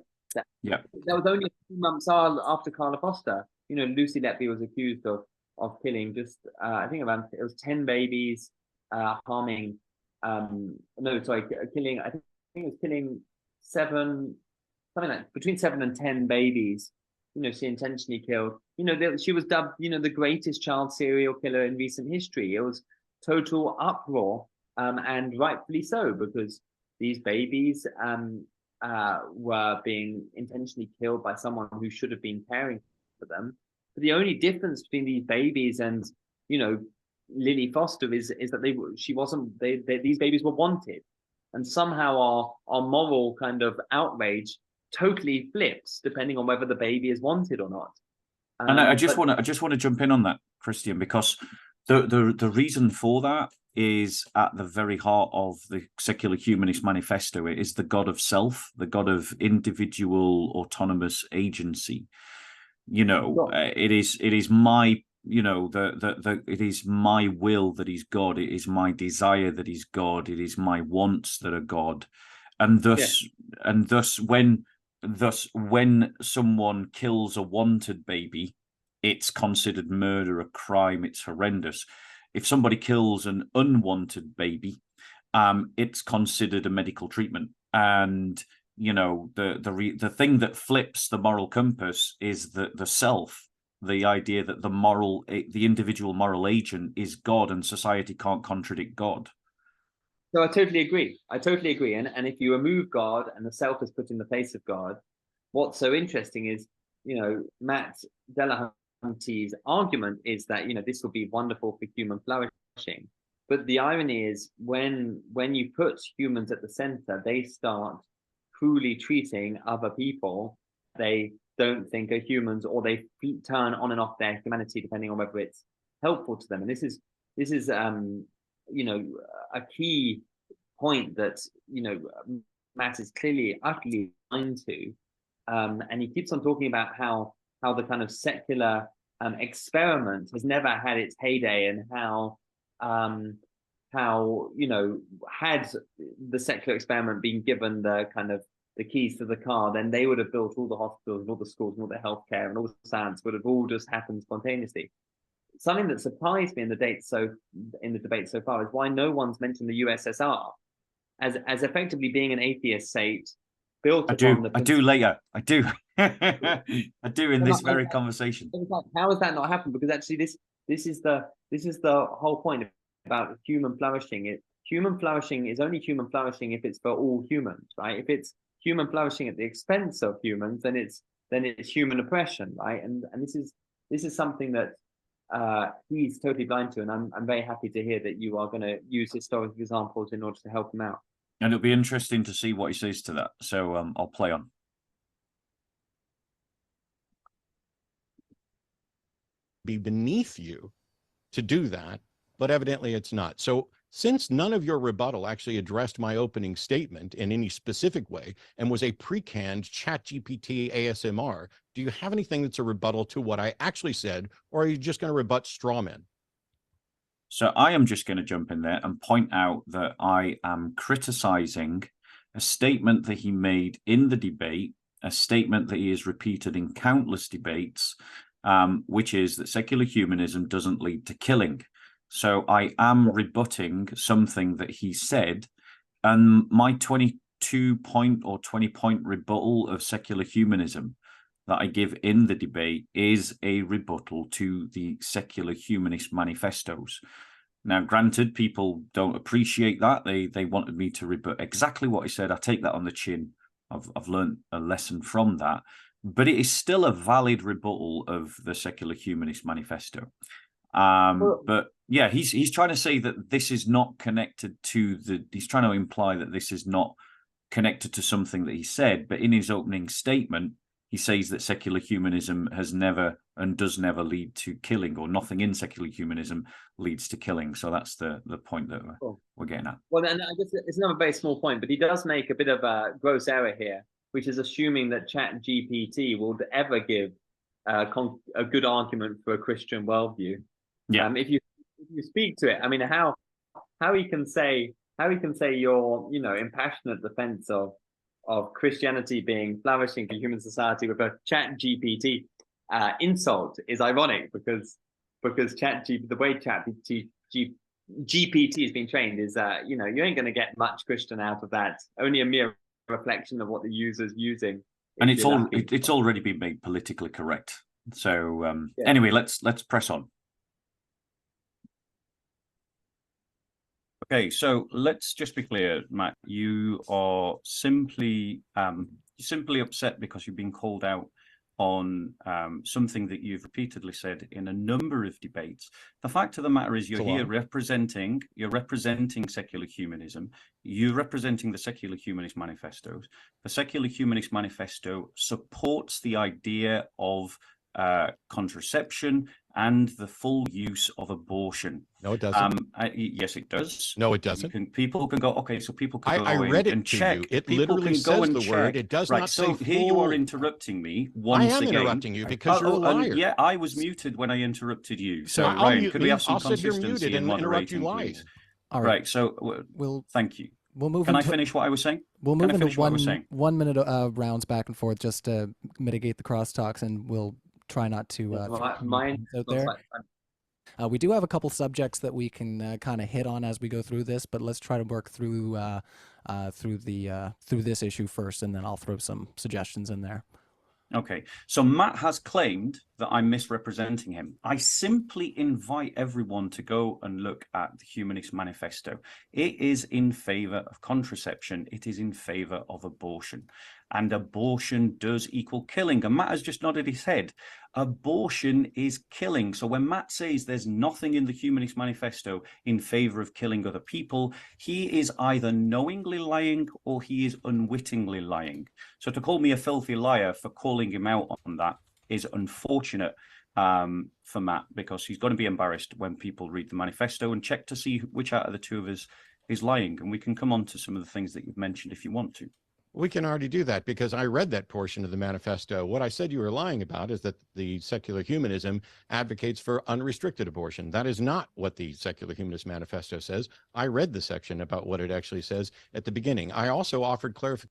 was only a few months after Carla Foster. Lucy Letby was accused of killing I think around, it was 10 babies, harming. Killing. I think it was killing 7, something like between 7 and 10 babies. She intentionally killed. She was dubbed, the greatest child serial killer in recent history. It was total uproar, and rightfully so, because these babies were being intentionally killed by someone who should have been caring for them. But the only difference between these babies and, Lily Foster is that these babies were wanted, and somehow our moral kind of outrage totally flips depending on whether the baby is wanted or not. And I just want to jump in on that, Christian, because the reason for that is at the very heart of the secular humanist manifesto. It is the God of self, the God of individual autonomous agency. It is my it is my will that is God. It is my desire that is God. It is my wants that are God, and thus when someone kills a wanted baby, it's considered murder, a crime. It's horrendous. If somebody kills an unwanted baby, it's considered a medical treatment. And the thing that flips the moral compass is the self. The idea that the individual moral agent is God, and society can't contradict God. So I totally agree. And if you remove God and the self is put in the place of God, what's so interesting is, Matt Dillahunty's argument is that, this will be wonderful for human flourishing. But the irony is when you put humans at the center, they start cruelly treating other people they don't think are humans, or they turn on and off their humanity depending on whether it's helpful to them. And this is a key point that Matt is clearly utterly blind to, and he keeps on talking about how the kind of secular experiment has never had its heyday, and how had the secular experiment been given the kind of the keys to the car, then they would have built all the hospitals and all the schools and all the healthcare, and all the science would have all just happened spontaneously. Something that surprised me in the debate so far is why no one's mentioned the USSR as effectively being an atheist state built upon I do later. I do in this very conversation. How has that not happened? Because actually this is the whole point about human flourishing. Human flourishing is only human flourishing if it's for all humans, right? If it's human flourishing at the expense of humans, then it's human oppression, right? And this is something that he's totally blind to, and I'm very happy to hear that you are going to use historical examples in order to help him out. And it'll be interesting to see what he says to that. So I'll play on. Be beneath you to do that, but evidently it's not. So Since none of your rebuttal actually addressed my opening statement in any specific way and was a pre-canned ChatGPT ASMR, do you have anything that's a rebuttal to what I actually said, or are you just going to rebut straw men? So I am just going to jump in there and point out that I am criticizing a statement that he made in the debate, a statement that he has repeated in countless debates, which is that secular humanism doesn't lead to killing. So I am rebutting something that he said, and my 22-point or 20-point rebuttal of secular humanism that I give in the debate is a rebuttal to the secular humanist manifestos. Now, granted, people don't appreciate that. They wanted me to rebut exactly what I said. I take that on the chin. I've learned a lesson from that, but it is still a valid rebuttal of the secular humanist manifesto. But yeah, he's trying to say that this is not connected to he's trying to imply that this is not connected to something that he said. But in his opening statement, he says that secular humanism has never and does never lead to killing, or nothing in secular humanism leads to killing. So that's the point that we're getting at. Well, and I guess it's another very small point, but he does make a bit of a gross error here, which is assuming that ChatGPT will ever give a good argument for a Christian worldview. Yeah. If you speak to it, I mean, how he can say your impassionate defense of Christianity being flourishing for human society with a ChatGPT insult is ironic, because the way GPT is being trained is you ain't going to get much Christian out of that. Only a mere reflection of what the user's using. And it's already been made politically correct. So anyway, let's press on. Okay, so let's just be clear, Matt. You are simply upset because you've been called out on something that you've repeatedly said in a number of debates. The fact of the matter is, you're here representing secular humanism. You're representing the secular humanist manifestos. The secular humanist manifesto supports the idea of contraception and the full use of abortion. No, it doesn't. Yes, it does. No, it doesn't. People can go. Okay, so people can go. I read it and to check. you. It people literally can go says and the check. word. It does right, not so say here you are full. interrupting me once again. I am interrupting you because you're a liar. Yeah, I was muted when I interrupted you. So I'll Ryan, mute could we have some I'll sit here consistency muted in and interrupt you moderating, live. please? All Right. So thank you. We'll move. Can I finish what I was saying? We'll move into 1 minute rounds back and forth just to mitigate the crosstalks, and we'll try not to mine out there. We do have a couple subjects that we can kind of hit on as we go through this, but let's try to work through this issue first, and then I'll throw some suggestions in there. Okay, so Matt has claimed that I'm misrepresenting him. I simply invite everyone to go and look at the Humanist Manifesto. It is in favor of contraception. It is in favor of abortion. And abortion does equal killing. And Matt has just nodded his head. Abortion is killing. So when Matt says there's nothing in the Humanist Manifesto in favor of killing other people, he is either knowingly lying or he is unwittingly lying. So to call me a filthy liar for calling him out on that is unfortunate for Matt, because he's going to be embarrassed when people read the manifesto and check to see which out of the two of us is lying. And we can come on to some of the things that you've mentioned if you want to. We can already do that because I read that portion of the manifesto. What I said you were lying about is that the secular humanism advocates for unrestricted abortion. That is not what the secular humanist manifesto says. I read the section about what it actually says at the beginning. I also offered clarification.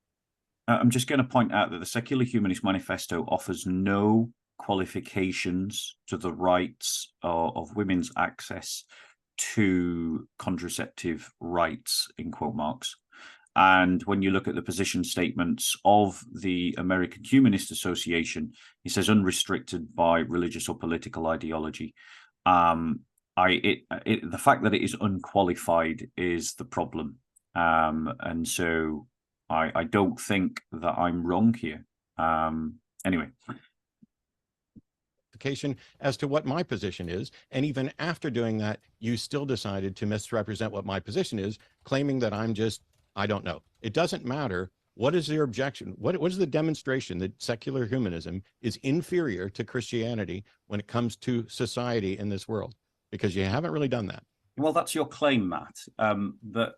I'm just going to point out that the secular humanist manifesto offers no qualifications to the rights of women's access to contraceptive rights, in quote marks. And when you look at the position statements of the American Humanist Association, it says unrestricted by religious or political ideology. The fact that it is unqualified is the problem. And so I don't think that I'm wrong here. Anyway. As to what my position is, and even after doing that, you still decided to misrepresent what my position is, claiming that I don't know. It doesn't matter. What is your objection? What is the demonstration that secular humanism is inferior to Christianity when it comes to society in this world? Because you haven't really done that. Well, that's your claim, Matt.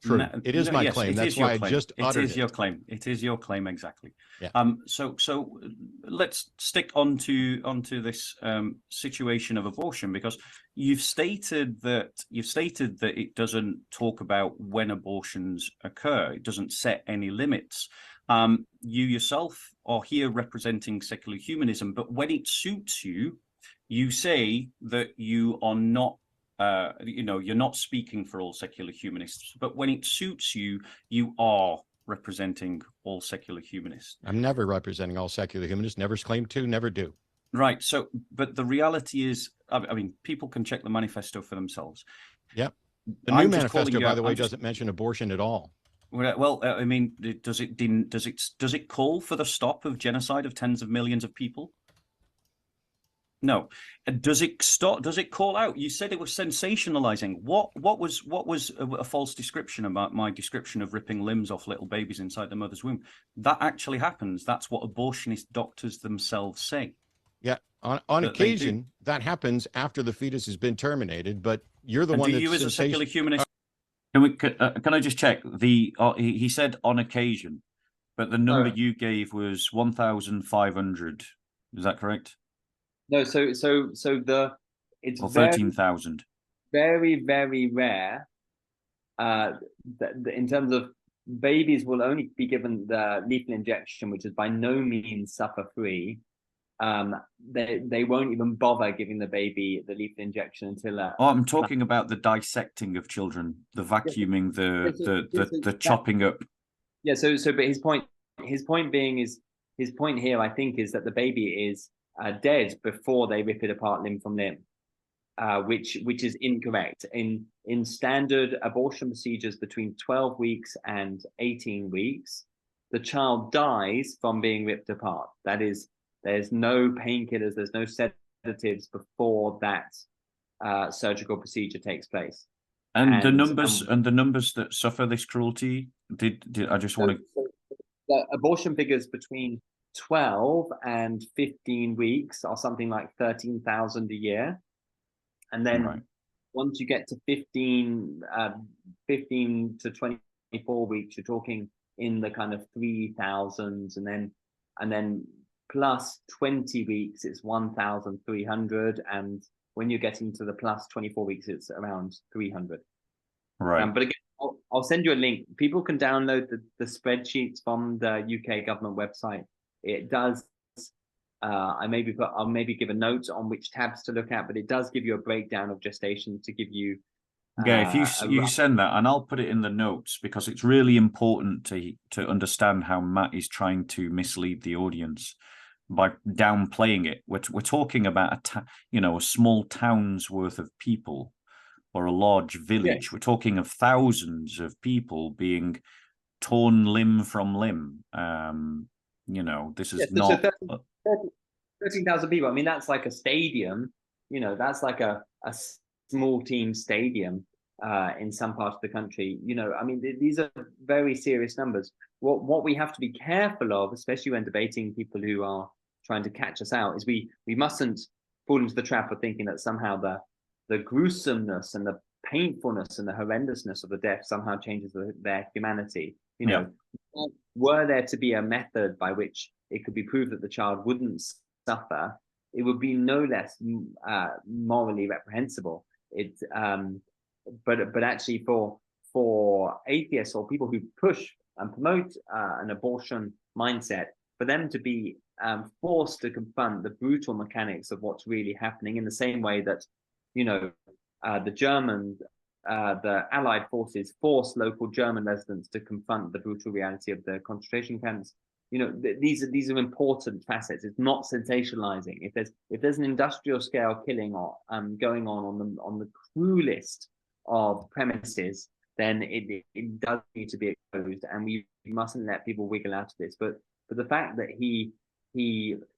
True. It is my yes, claim. It That's is your why claim. I just uttered It is your claim. It is your claim, exactly. Yeah. So let's stick onto this situation of abortion, because you've stated that it doesn't talk about when abortions occur. It doesn't set any limits. You yourself are here representing secular humanism, but when it suits you, you say that you are not. You're not speaking for all secular humanists, but when it suits you, you are representing all secular humanists. I'm never representing all secular humanists, never claimed to, never do. Right. So, but the reality is, I mean, people can check the manifesto for themselves. Yep. The new manifesto, by the way, doesn't mention abortion at all. Well, I mean, does it call for the stop of genocide of tens of millions of people? No. Does it stop? Does it call out? You said it was sensationalizing. What was a false description about my description of ripping limbs off little babies inside the mother's womb? That actually happens. That's what abortionist doctors themselves say. Yeah, on occasion that happens after the fetus has been terminated. But you're the one that's you, as a secular humanist, can I just check? He said on occasion, but the number you gave was 1,500. Is that correct? No, it's 13,000. Very, very rare. In terms of babies will only be given the lethal injection, which is by no means suffer-free. They won't even bother giving the baby the lethal injection until. I'm talking about the dissecting of children, the vacuuming, the chopping up. Yeah. But his point here, I think, is that the baby is dead before they rip it apart limb from limb, which is incorrect. In standard abortion procedures between 12 weeks and 18 weeks, the child dies from being ripped apart. That is, there's no painkillers, there's no sedatives before that surgical procedure takes place. And the numbers that suffer this cruelty, I just want to. The abortion figures between 12 and 15 weeks are something like 13,000 a year. And then once you get to 15 to 24 weeks, you're talking in the kind of 3,000s, and then plus 20 weeks, it's 1,300. And when you're getting to the plus 24 weeks, it's around 300. Right. But again, I'll send you a link. People can download the spreadsheets from the UK government website. It does. I'll maybe give a note on which tabs to look at, but it does give you a breakdown of gestation to give you. Yeah, if you send that, and I'll put it in the notes, because it's really important to understand how Matt is trying to mislead the audience by downplaying it. We're talking about a small town's worth of people, or a large village. Yeah. We're talking of thousands of people being torn limb from limb. This is not 13,000 people. I mean, that's like a stadium. That's like a small team stadium in some parts of the country. I mean, these are very serious numbers. What we have to be careful of, especially when debating people who are trying to catch us out, is we mustn't fall into the trap of thinking that somehow the gruesomeness and the painfulness and the horrendousness of the death somehow changes their humanity. Were there to be a method by which it could be proved that the child wouldn't suffer, it would be no less morally reprehensible. But actually for atheists or people who push and promote an abortion mindset, for them to be forced to confront the brutal mechanics of what's really happening, in the same way that the Allied forces forced local German residents to confront the brutal reality of the concentration camps. These are important facets. It's not sensationalizing. If there's an industrial scale killing going on the cruelest of premises, then it does need to be exposed, and we mustn't let people wiggle out of this. But the fact that he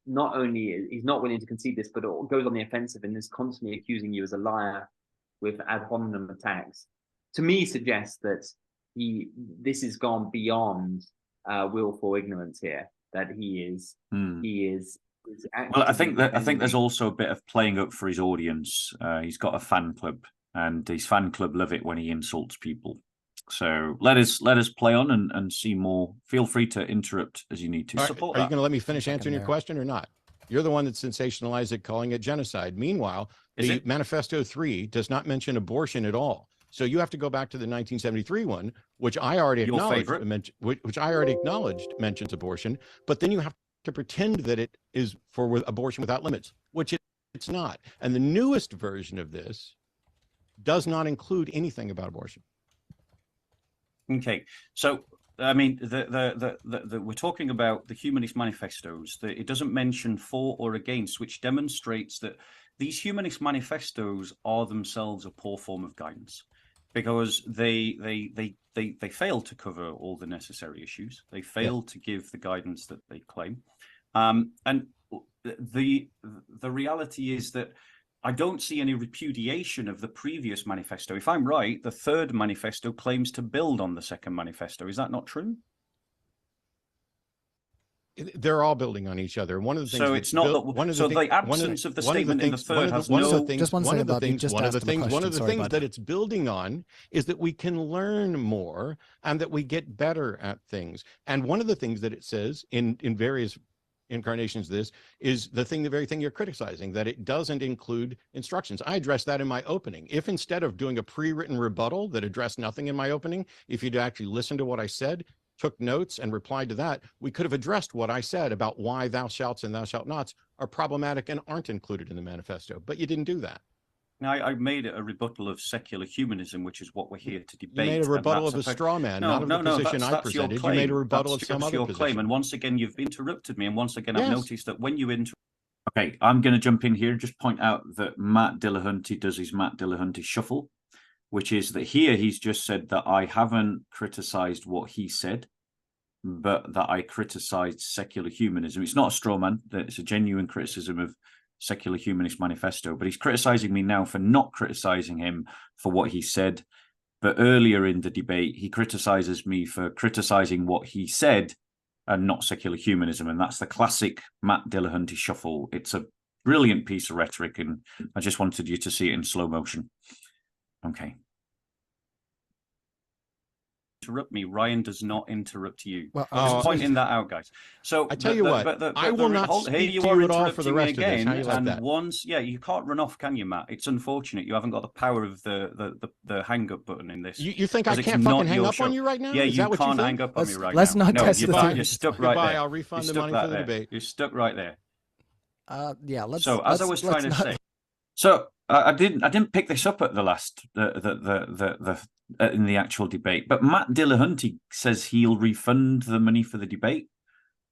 not only he's not willing to concede this, but goes on the offensive and is constantly accusing you as a liar with ad hominem attacks, to me suggests that this has gone beyond willful ignorance here. That he is well, I think there's also a bit of playing up for his audience. He's got a fan club, and his fan club love it when he insults people. So let us play on and see more. Feel free to interrupt as you need to. Are you Support going that. to let me finish answering your there. question or not? You're the one that sensationalized it, calling it genocide. Meanwhile, Is the it? Manifesto 3 does not mention abortion at all. So you have to go back to the 1973 one, which I already Your acknowledged, favorite? which I already acknowledged mentions abortion, but then you have to pretend that it is for abortion without limits, which it's not. And the newest version of this does not include anything about abortion. Okay, so I mean, we're talking about the humanist manifestos. It doesn't mention for or against, which demonstrates that these humanist manifestos are themselves a poor form of guidance, because they fail to cover all the necessary issues. They fail to give the guidance that they claim, and the reality is that I don't see any repudiation of the previous manifesto. If I'm right, the third manifesto claims to build on the second manifesto. Is that not true? They're all building on each other. One of the things. So it's not that. So the absence of the statement in the third has no. Just one second, Bob. You just asked him a question. One of the Sorry, things bud. that it's building on is that we can learn more and that we get better at things. And one of the things that it says in various incarnations of this is the very thing you're criticizing, that it doesn't include instructions. I addressed that in my opening. If instead of doing a pre-written rebuttal that addressed nothing in my opening, if you'd actually listened to what I said, took notes and replied to that, we could have addressed what I said about why thou shalts and thou shalt nots are problematic and aren't included in the manifesto, but you didn't do that. Now, I made a rebuttal of secular humanism, which is what we're here to debate. You made a rebuttal of a straw man, not of the position I presented. You made a rebuttal of some other position. Claim. And once again, you've interrupted me. And once again, I've noticed that when you Okay, I'm going to jump in here and just point out that Matt Dillahunty does his Matt Dillahunty shuffle, which is that here he's just said that I haven't criticized what he said, but that I criticized secular humanism. It's not a straw man. It's a genuine criticism of secular humanist manifesto, but he's criticizing me now for not criticizing him for what he said. But earlier in the debate, he criticizes me for criticizing what he said and not secular humanism. And that's the classic Matt Dillahunty shuffle. It's a brilliant piece of rhetoric, and I just wanted you to see it in slow motion. Okay. Interrupt me. Ryan does not interrupt you. Well, just pointing that out, guys. So I tell you what, I will not speak to you at all for the rest of this. How you like that? Once, you can't run off, can you, Matt? It's unfortunate you haven't got the power of the hang up button in this. You think I can't fucking hang up on you right now? Yeah, you can't hang up on me right now. Let's not test the theory. You're stuck right there. I'll refund the money for the debate. You're stuck right there. So as I was trying to say, so I didn't pick this up at the last in the actual debate, but Matt Dillahunty says he'll refund the money for the debate.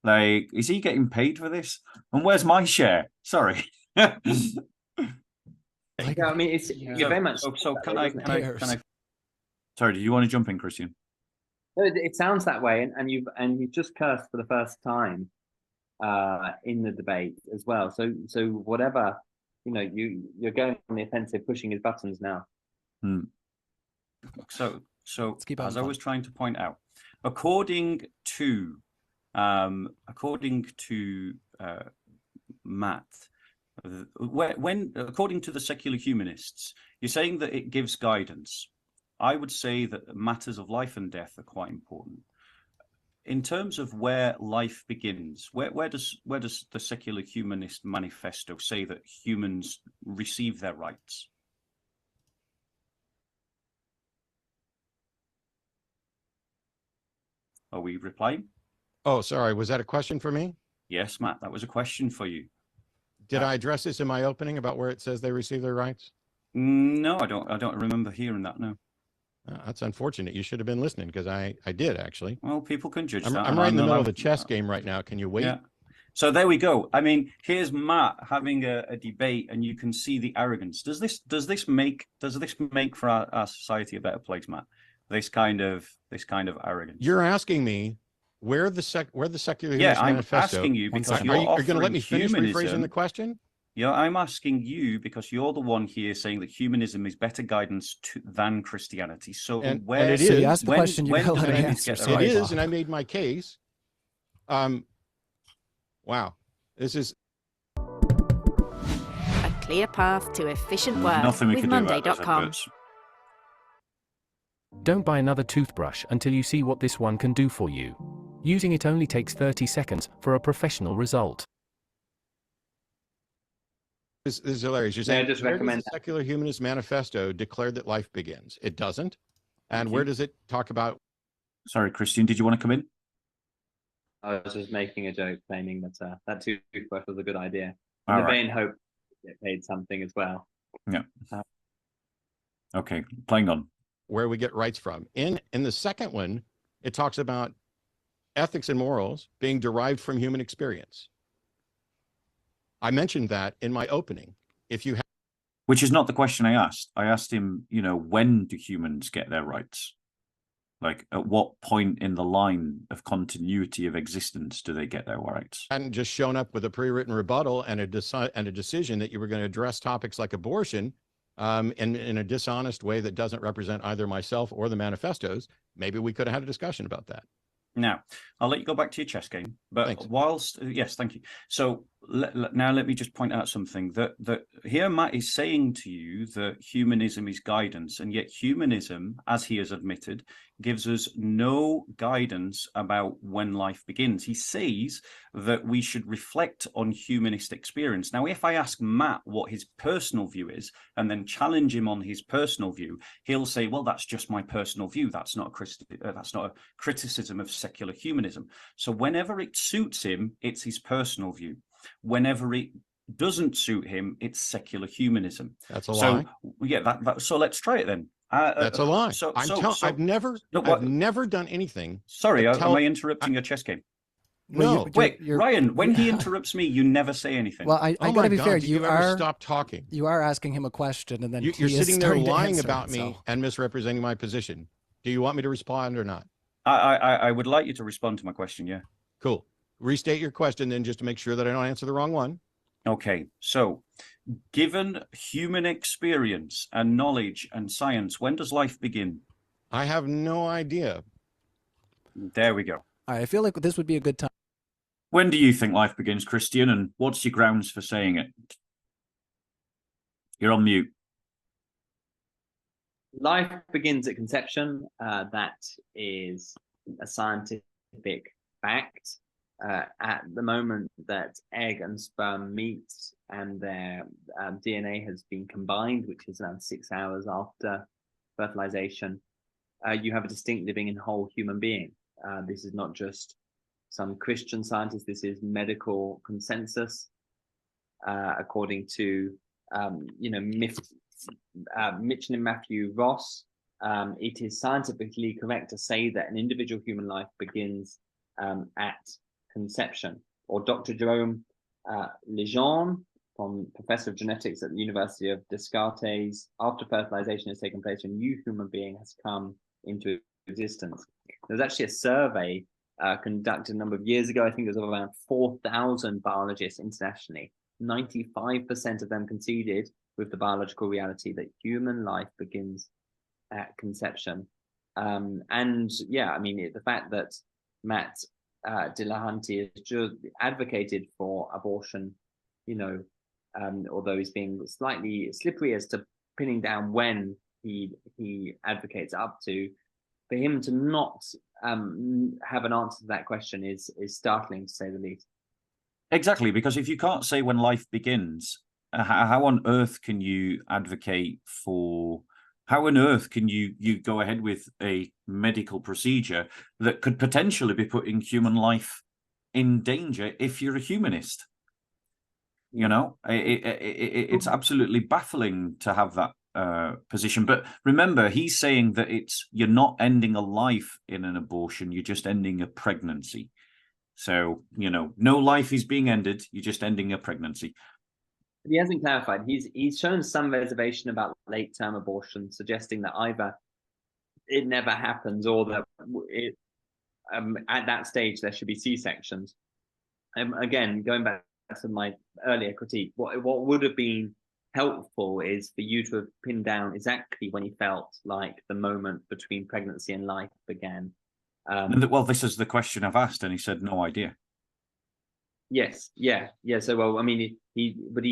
Like, is he getting paid for this? And where's my share? Sorry. Yeah, I mean, you're very much. So can I? Sorry, did you want to jump in, Christian? No, it sounds that way, and you've just cursed for the first time in the debate as well. So whatever, you're going on the offensive, pushing his buttons now. So as I was trying to point out, according to Matt, according to the secular humanists, you're saying that it gives guidance. I would say that matters of life and death are quite important. In terms of where life begins, where does the secular humanist manifesto say that humans receive their rights? Are we replying? Oh, sorry. Was that a question for me? Yes, Matt, that was a question for you. Did I address this in my opening about where it says they receive their rights? No, I don't remember hearing that, no. That's unfortunate. You should have been listening, because I did, actually. Well, people can judge that. I'm right in the middle of the chess game right now. Can you wait? Yeah. So there we go. I mean, here's Matt having a debate, and you can see the arrogance. Does this make for our society a better place, Matt? This kind of arrogance. You're asking me where the secular I'm manifesto. Asking you because are you going to let me finish rephrasing the question? Yeah, I'm asking you because you're the one here saying that humanism is better guidance than Christianity. So and where? It is. So you asked the question. You got to let me answer. It is, and I made my case. Wow, this is. A clear path to efficient work Nothing we with could do about those Monday.com. adverts. Don't buy another toothbrush until you see what this one can do for you. Using it only takes 30 seconds for a professional result. This is hilarious. You're May I saying, just where does recommend the Secular Humanist Manifesto declare that life begins? It doesn't. And where does it talk about? Sorry, Christian, did you want to come in? I was just making a joke claiming that that toothbrush was a good idea. All In the right. vain hope to get paid something as well. Yeah. Okay, playing on. Where we get rights from. In the second one, it talks about ethics and morals being derived from human experience. I mentioned that in my opening. If you have, Which is not the question I asked. I asked him, you know, when do humans get their rights? Like, at what point in the line of continuity of existence do they get their rights? hadn't just shown up with a pre-written rebuttal and a decision that you were going to address topics like abortion in a dishonest way that doesn't represent either myself or the manifestos, maybe we could have had a discussion about that. Now, I'll let you go back to your chess game, but Thanks. whilst, yes, thank you. So now let me just point out something that here Matt is saying to you that humanism is guidance, and yet humanism, as he has admitted, gives us no guidance about when life begins. He says that we should reflect on humanist experience. Now, if I ask Matt what his personal view is and then challenge him on his personal view, he'll say, well, that's just my personal view. That's not a criticism of secular humanism. So whenever it suits him, it's his personal view. Whenever it doesn't suit him, it's secular humanism. That's a lie. Yeah, so let's try it then. That's a lie. I've never done anything. Sorry, am I interrupting your chess game? No. Wait, Ryan, when he interrupts me, you never say anything. Well, I gotta be fair. You ever stop talking? You are asking him a question, and then you're he is sitting there starting to lying answer about it, me so. and misrepresenting my position. Do you want me to respond or not? I would like you to respond to my question. Yeah. Cool. Restate your question then, just to make sure that I don't answer the wrong one. Okay, so given human experience and knowledge and science, when does life begin? I have no idea. There we go. All right, I feel like this would be a good time. When do you think life begins, Christian, and what's your grounds for saying it? You're on mute. Life begins at conception. That is a scientific fact. At the moment that egg and sperm meet and their DNA has been combined, which is around 6 hours after fertilization, you have a distinct living and whole human being. This is not just some Christian scientists. This is medical consensus, according to Mitchell and Matthew Ross. It is scientifically correct to say that an individual human life begins at conception. Or Dr. Jerome Lejeune, professor of genetics at the University of Descartes, after fertilization has taken place, a new human being has come into existence. There was actually a survey conducted a number of years ago. I think it was of around 4,000 biologists internationally. 95% of them conceded with the biological reality that human life begins at conception. And yeah, I mean, the fact that Matt Dillahunty has just advocated for abortion, although he's being slightly slippery as to pinning down when he advocates up to, for him to not have an answer to that question is startling, to say the least. Exactly, because if you can't say when life begins, how on earth can you advocate for? How on earth can you go ahead with a medical procedure that could potentially be putting human life in danger if you're a humanist? It's absolutely baffling to have that position. But remember, he's saying that you're not ending a life in an abortion, you're just ending a pregnancy. So, no life is being ended, you're just ending a pregnancy. He hasn't clarified. He's shown some reservation about late-term abortion, suggesting that either it never happens or that at that stage there should be C-sections. Again, going back to my earlier critique, what would have been helpful is for you to have pinned down exactly when he felt like the moment between pregnancy and life began. Well, this is the question I've asked, and he said no idea. Yes, yeah. So, well, I mean, but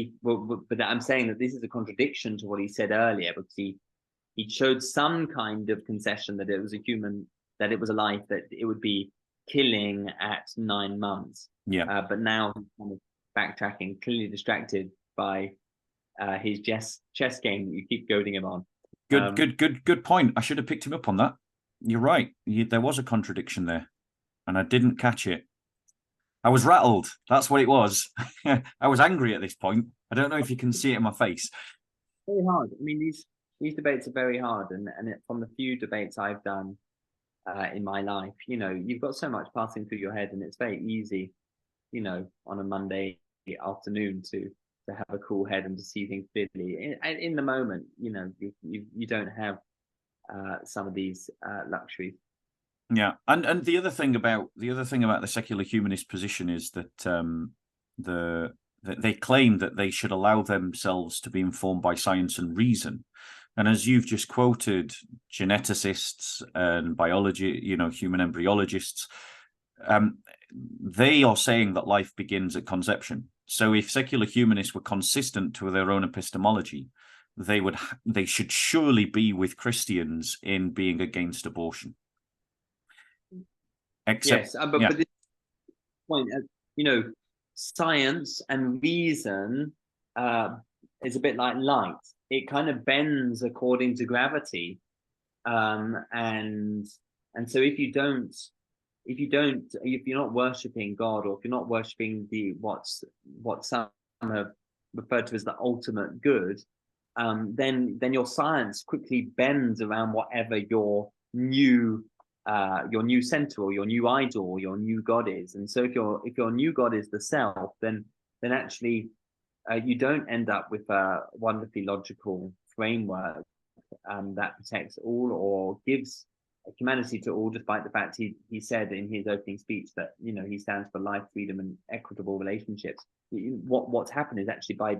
I'm saying that this is a contradiction to what he said earlier, because he showed some kind of concession that it was that it was a life that it would be killing at 9 months. Yeah. But now he's kind of backtracking, clearly distracted by his chess game that you keep goading him on. Good point. I should have picked him up on that. You're right. There was a contradiction there, and I didn't catch it. I was rattled. That's what it was. I was angry at this point. I don't know if you can see it in my face. Very hard. I mean, these debates are very hard, and from the few debates I've done in my life, you've got so much passing through your head, and it's very easy, on a Monday afternoon to have a cool head and to see things clearly. In the moment, you don't have some of these luxuries. Yeah, and the other thing about the secular humanist position is that they claim that they should allow themselves to be informed by science and reason. And as you've just quoted, geneticists and biology, human embryologists, they are saying that life begins at conception. So if secular humanists were consistent to their own epistemology, they should surely be with Christians in being against abortion. Except, yes, but this point, science and reason is a bit like light. It kind of bends according to gravity, and so if you're not worshiping God, or if you're not worshiping what some have referred to as the ultimate good, then your science quickly bends around whatever your new center, or your new idol, or your new God is. And so if your new God is the self, then actually you don't end up with a wonderfully logical framework that protects all or gives humanity to all, despite the fact he said in his opening speech that he stands for life, freedom, and equitable relationships. What's happened is actually by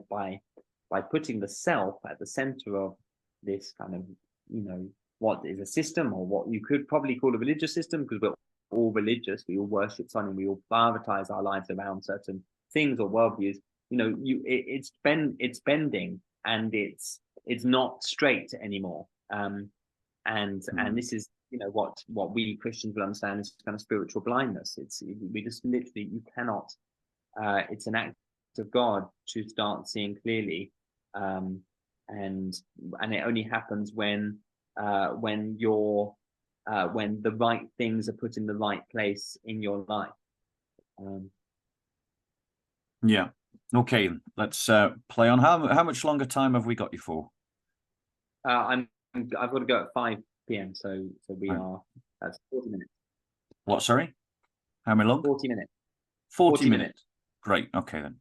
putting the self at the center of this kind of what is a system, or what you could probably call a religious system, because we're all religious, we all worship something, we all prioritize our lives around certain things or worldviews. It's bending, and it's not straight anymore. And this is what we Christians will understand is kind of spiritual blindness. We just literally, you cannot. It's an act of God to start seeing clearly, and it only happens when the right things are put in the right place in your life. Yeah. Okay. Let's play on. How much longer time have we got you for? I've got to go at 5 p.m. So we are. That's 40 minutes. What? Sorry. How many long? 40 minutes. 40 minutes. Great. Okay then.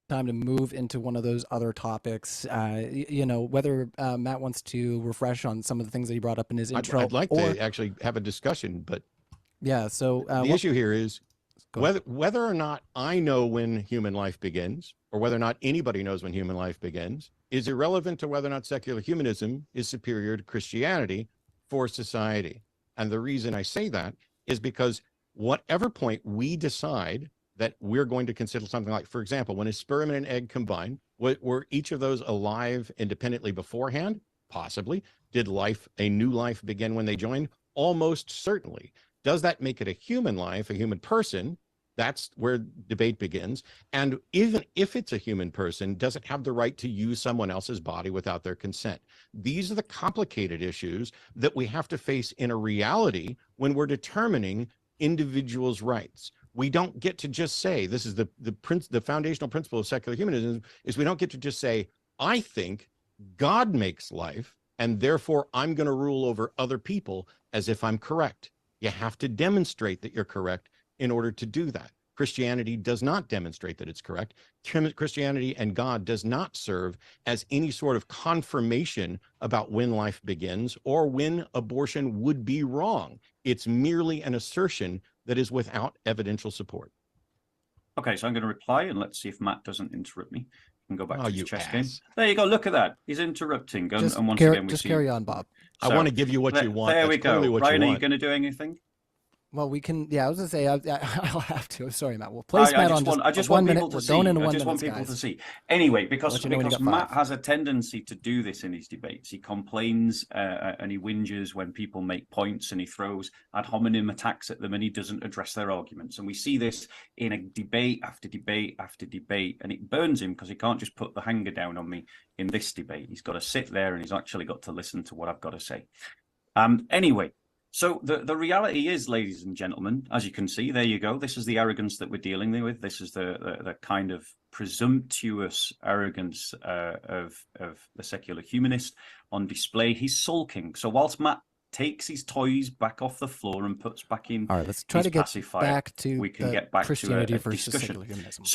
Time to move into one of those other topics. Whether Matt wants to refresh on some of the things that he brought up in his intro. I'd like to actually have a discussion, but yeah. So the issue here is whether or not I know when human life begins, or whether or not anybody knows when human life begins, is irrelevant to whether or not secular humanism is superior to Christianity for society. And the reason I say that is because whatever point we decide that we're going to consider something like, for example, when a sperm and an egg combine, were each of those alive independently beforehand? Possibly. Did a new life begin when they joined? Almost certainly. Does that make it a human life, a human person? That's where debate begins. And even if it's a human person, does it have the right to use someone else's body without their consent? These are the complicated issues that we have to face in a reality when we're determining individuals' rights. We don't get to just say, this is the foundational principle of secular humanism, is we don't get to just say, I think God makes life, and therefore I'm going to rule over other people as if I'm correct. You have to demonstrate that you're correct in order to do that. Christianity does not demonstrate that it's correct. Christianity and God does not serve as any sort of confirmation about when life begins or when abortion would be wrong. It's merely an assertion that is without evidential support. Okay, so I'm going to reply, and let's see if Matt doesn't interrupt me. We can go back Oh, to his you chess ass. game. There you go. Look at that. He's interrupting, and, Just, once again we just see. carry on, Bob. I want to give you what you want. There That's we clearly go. what Ryan, you are you want. going to do anything? Well, we can. Yeah, I was gonna say I'll have to. Sorry, Matt. We'll I place Matt just on want, I just 1 want minute. people to We're see. going into I 1 just minute, want people guys. to see. Anyway, I'll because let you know when you got Matt 5. has a tendency to do this in his debates. He complains and he whinges when people make points, and he throws ad hominem attacks at them, and he doesn't address their arguments. And we see this in a debate after debate after debate, and it burns him because he can't just put the hanger down on me in this debate. He's got to sit there, and he's actually got to listen to what I've got to say. Anyway. So the reality is, ladies and gentlemen, as you can see, there you go. This is the arrogance that we're dealing with. This is the kind of presumptuous arrogance of the secular humanist on display. He's sulking. So whilst Matt takes his toys back off the floor and puts back in All right, let's try to get back to we can get back Christianity to a versus discussion. secular humanism.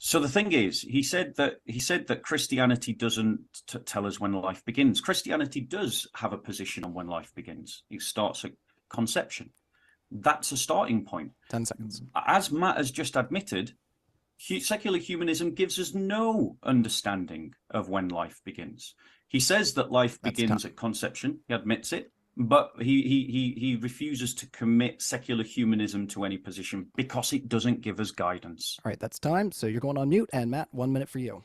So the thing is, he said that Christianity doesn't tell us when life begins. Christianity does have a position on when life begins. It starts at conception. That's a starting point. 10 seconds. As Matt has just admitted, secular humanism gives us no understanding of when life begins. He says that life begins at conception. He admits it. But he refuses to commit secular humanism to any position because it doesn't give us guidance. All right, that's time. So you're going on mute, and Matt, 1 minute for you.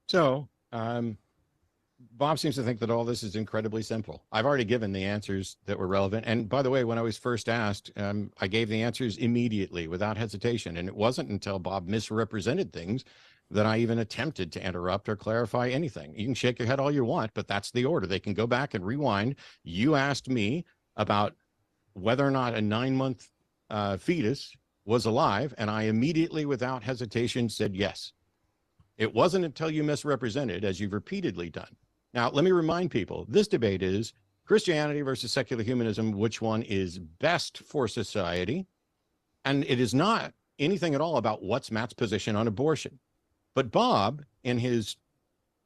So, Bob seems to think that all this is incredibly simple. I've already given the answers that were relevant. And by the way, when I was first asked, I gave the answers immediately without hesitation. And it wasn't until Bob misrepresented things that I even attempted to interrupt or clarify anything. You can shake your head all you want, but that's the order. They can go back and rewind. You asked me about whether or not a 9-month fetus was alive, and I immediately, without hesitation, said yes. It wasn't until you misrepresented, as you've repeatedly done. Now, let me remind people, this debate is Christianity versus secular humanism, which one is best for society? And it is not anything at all about what's Matt's position on abortion. But Bob, in his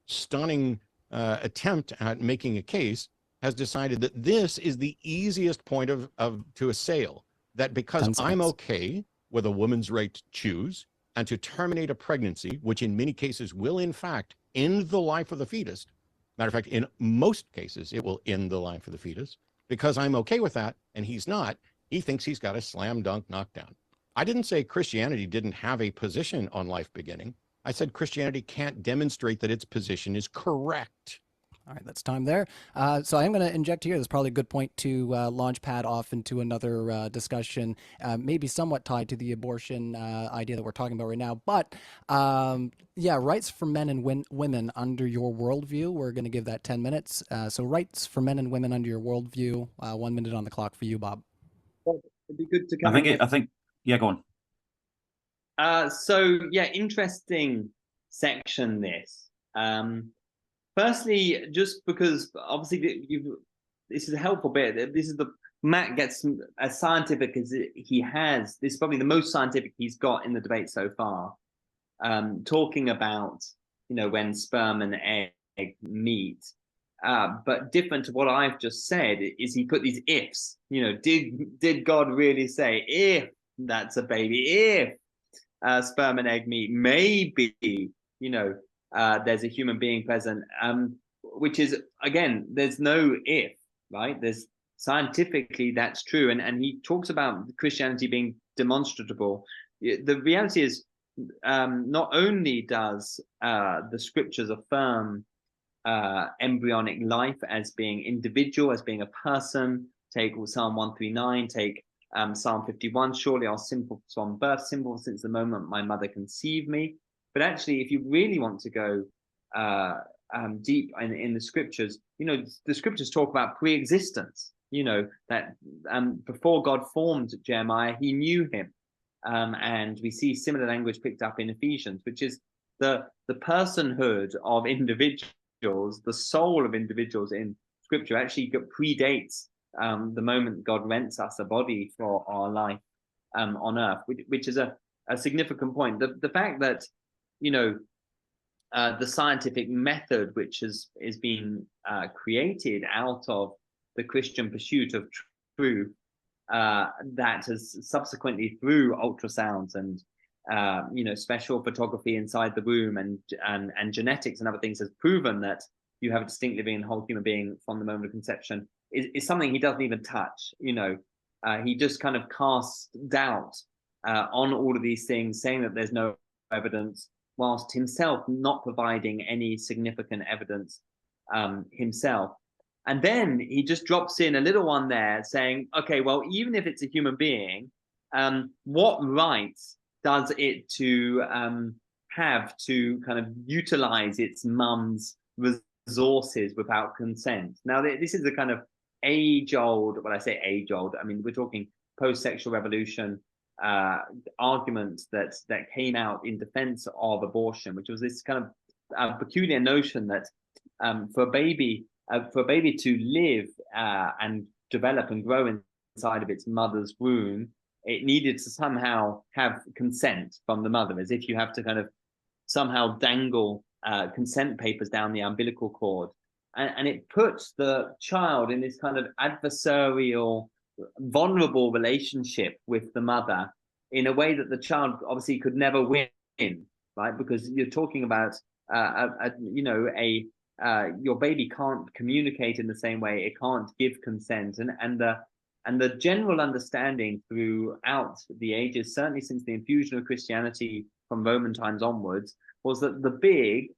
stunning attempt at making a case, has decided that this is the easiest point to assail, that because I'm okay with a woman's right to choose and to terminate a pregnancy, which in many cases will in fact end the life of the fetus. Matter of fact, in most cases, it will end the life of the fetus. Because I'm okay with that, and he's not, he thinks he's got a slam dunk knockdown. I didn't say Christianity didn't have a position on life beginning. I said Christianity can't demonstrate that its position is correct. All right, that's time there. So I'm going to inject here. That's probably a good point to launch Pat off into another discussion, maybe somewhat tied to the abortion idea that we're talking about right now. But yeah, rights for men and women under your worldview. We're going to give that 10 minutes. So rights for men and women under your worldview. 1 minute on the clock for you, Bob. Well, it'd be good to come I think, yeah, go on. So yeah, interesting section this. Firstly, just because obviously this is a helpful bit. This is Matt gets as scientific as he has. This is probably the most scientific he's got in the debate so far. Talking about when sperm and egg meet, but different to what I've just said is he put these ifs. Did God really say if that's a baby? If sperm and egg meet, maybe there's a human being present, which is, again, there's no if, right? There's scientifically that's true, and he talks about Christianity being demonstrable. The reality is, not only does the scriptures affirm embryonic life as being individual, as being a person. Take Psalm 139, take Psalm 51, surely I'll simple from birth, simple since the moment my mother conceived me. But actually, if you really want to go deep in the scriptures, the scriptures talk about pre-existence, that before God formed Jeremiah, he knew him. And we see similar language picked up in Ephesians, which is the personhood of individuals, the soul of individuals in scripture actually predates the moment God rents us a body for our life on earth, which is a significant point. The fact that the scientific method which is being created out of the Christian pursuit of truth that has subsequently, through ultrasounds and special photography inside the womb and genetics and other things, has proven that you have a distinct living and whole human being from the moment of conception, is something he doesn't even touch. He just kind of casts doubt on all of these things, saying that there's no evidence, whilst himself not providing any significant evidence himself. And then he just drops in a little one there saying, okay, well, even if it's a human being, what rights does it to have to kind of utilize its mum's resources without consent? Now, this is a kind of age-old, when I say age-old, I mean, we're talking post-sexual revolution argument that came out in defense of abortion, which was this kind of peculiar notion that for a baby to live and develop and grow inside of its mother's womb, it needed to somehow have consent from the mother, as if you have to kind of somehow dangle consent papers down the umbilical cord. And it puts the child in this kind of adversarial, vulnerable relationship with the mother in a way that the child obviously could never win, right? Because you're talking about your baby can't communicate in the same way, it can't give consent, and the general understanding throughout the ages, certainly since the infusion of Christianity from Roman times onwards, was that the big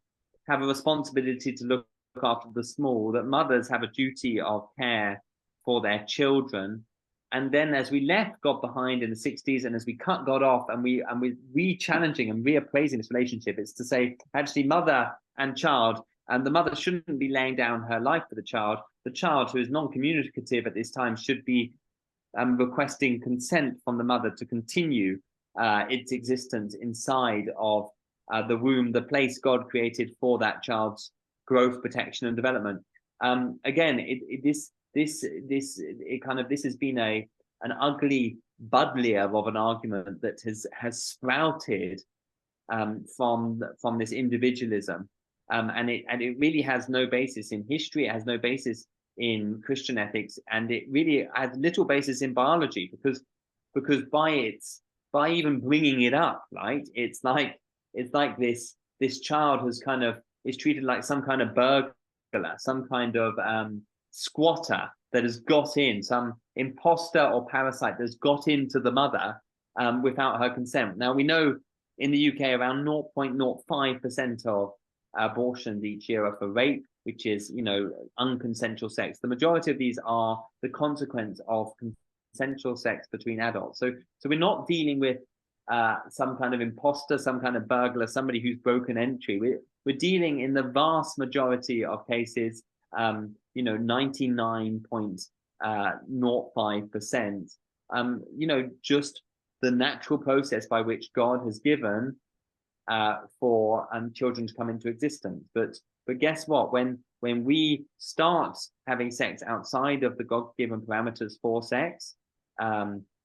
have a responsibility to look after the small, that mothers have a duty of care for their children. And then as we left God behind in the 60s, and as we cut God off, and we're re-challenging and reappraising this relationship, it's to say, actually, mother and child, and the mother shouldn't be laying down her life for the child. The child, who is non-communicative at this time, should be requesting consent from the mother to continue its existence inside of the womb, the place God created for that child's growth, protection, and development. Again, this has been an ugly buddleia of an argument that has sprouted from this individualism, and it really has no basis in history. It has no basis in Christian ethics, and it really has little basis in biology, because by even bringing it up, right? It's like this child is treated like some kind of burglar, some kind of squatter that has got in, some imposter or parasite that's got into the mother without her consent. Now, we know in the UK around 0.05% of abortions each year are for rape, which is, unconsensual sex. The majority of these are the consequence of consensual sex between adults. So we're not dealing with some kind of imposter, some kind of burglar, somebody who's broken entry. We're dealing in the vast majority of cases, 99.05%, just the natural process by which God has given for children to come into existence. But guess what? When we start having sex outside of the God-given parameters for sex,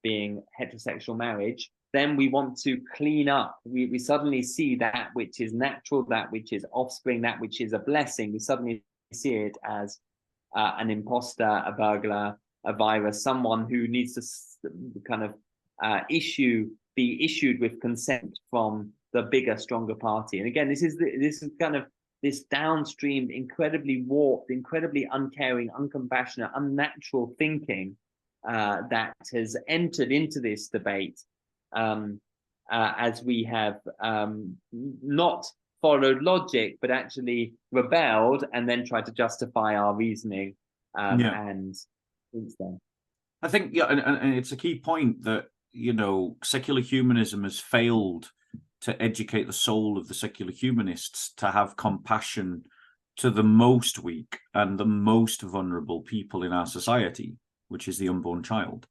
being heterosexual marriage, then we want to clean up. We suddenly see that which is natural, that which is offspring, that which is a blessing. We suddenly see it as an imposter, a burglar, a virus, someone who needs to kind of be issued with consent from the bigger, stronger party. And again, this is kind of this downstream, incredibly warped, incredibly uncaring, uncompassionate, unnatural thinking that has entered into this debate as we have not followed logic, but actually rebelled and then tried to justify our reasoning. And since then, I think, and it's a key point that, secular humanism has failed to educate the soul of the secular humanists to have compassion to the most weak and the most vulnerable people in our society, which is the unborn child.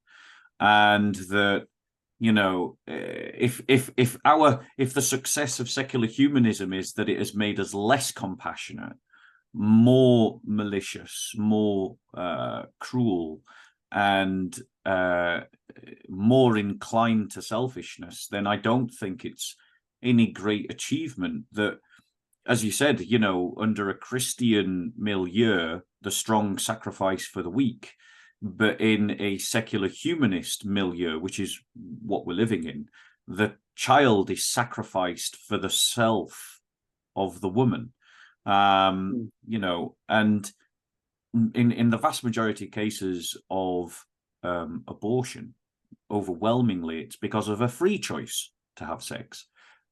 And that, if the success of secular humanism is that it has made us less compassionate, more malicious, more cruel, and more inclined to selfishness, then I don't think it's any great achievement that, as you said, under a Christian milieu, the strong sacrifice for the weak. But in a secular humanist milieu, which is what we're living in, the child is sacrificed for the self of the woman. You know, and in the vast majority of cases of abortion, overwhelmingly it's because of a free choice to have sex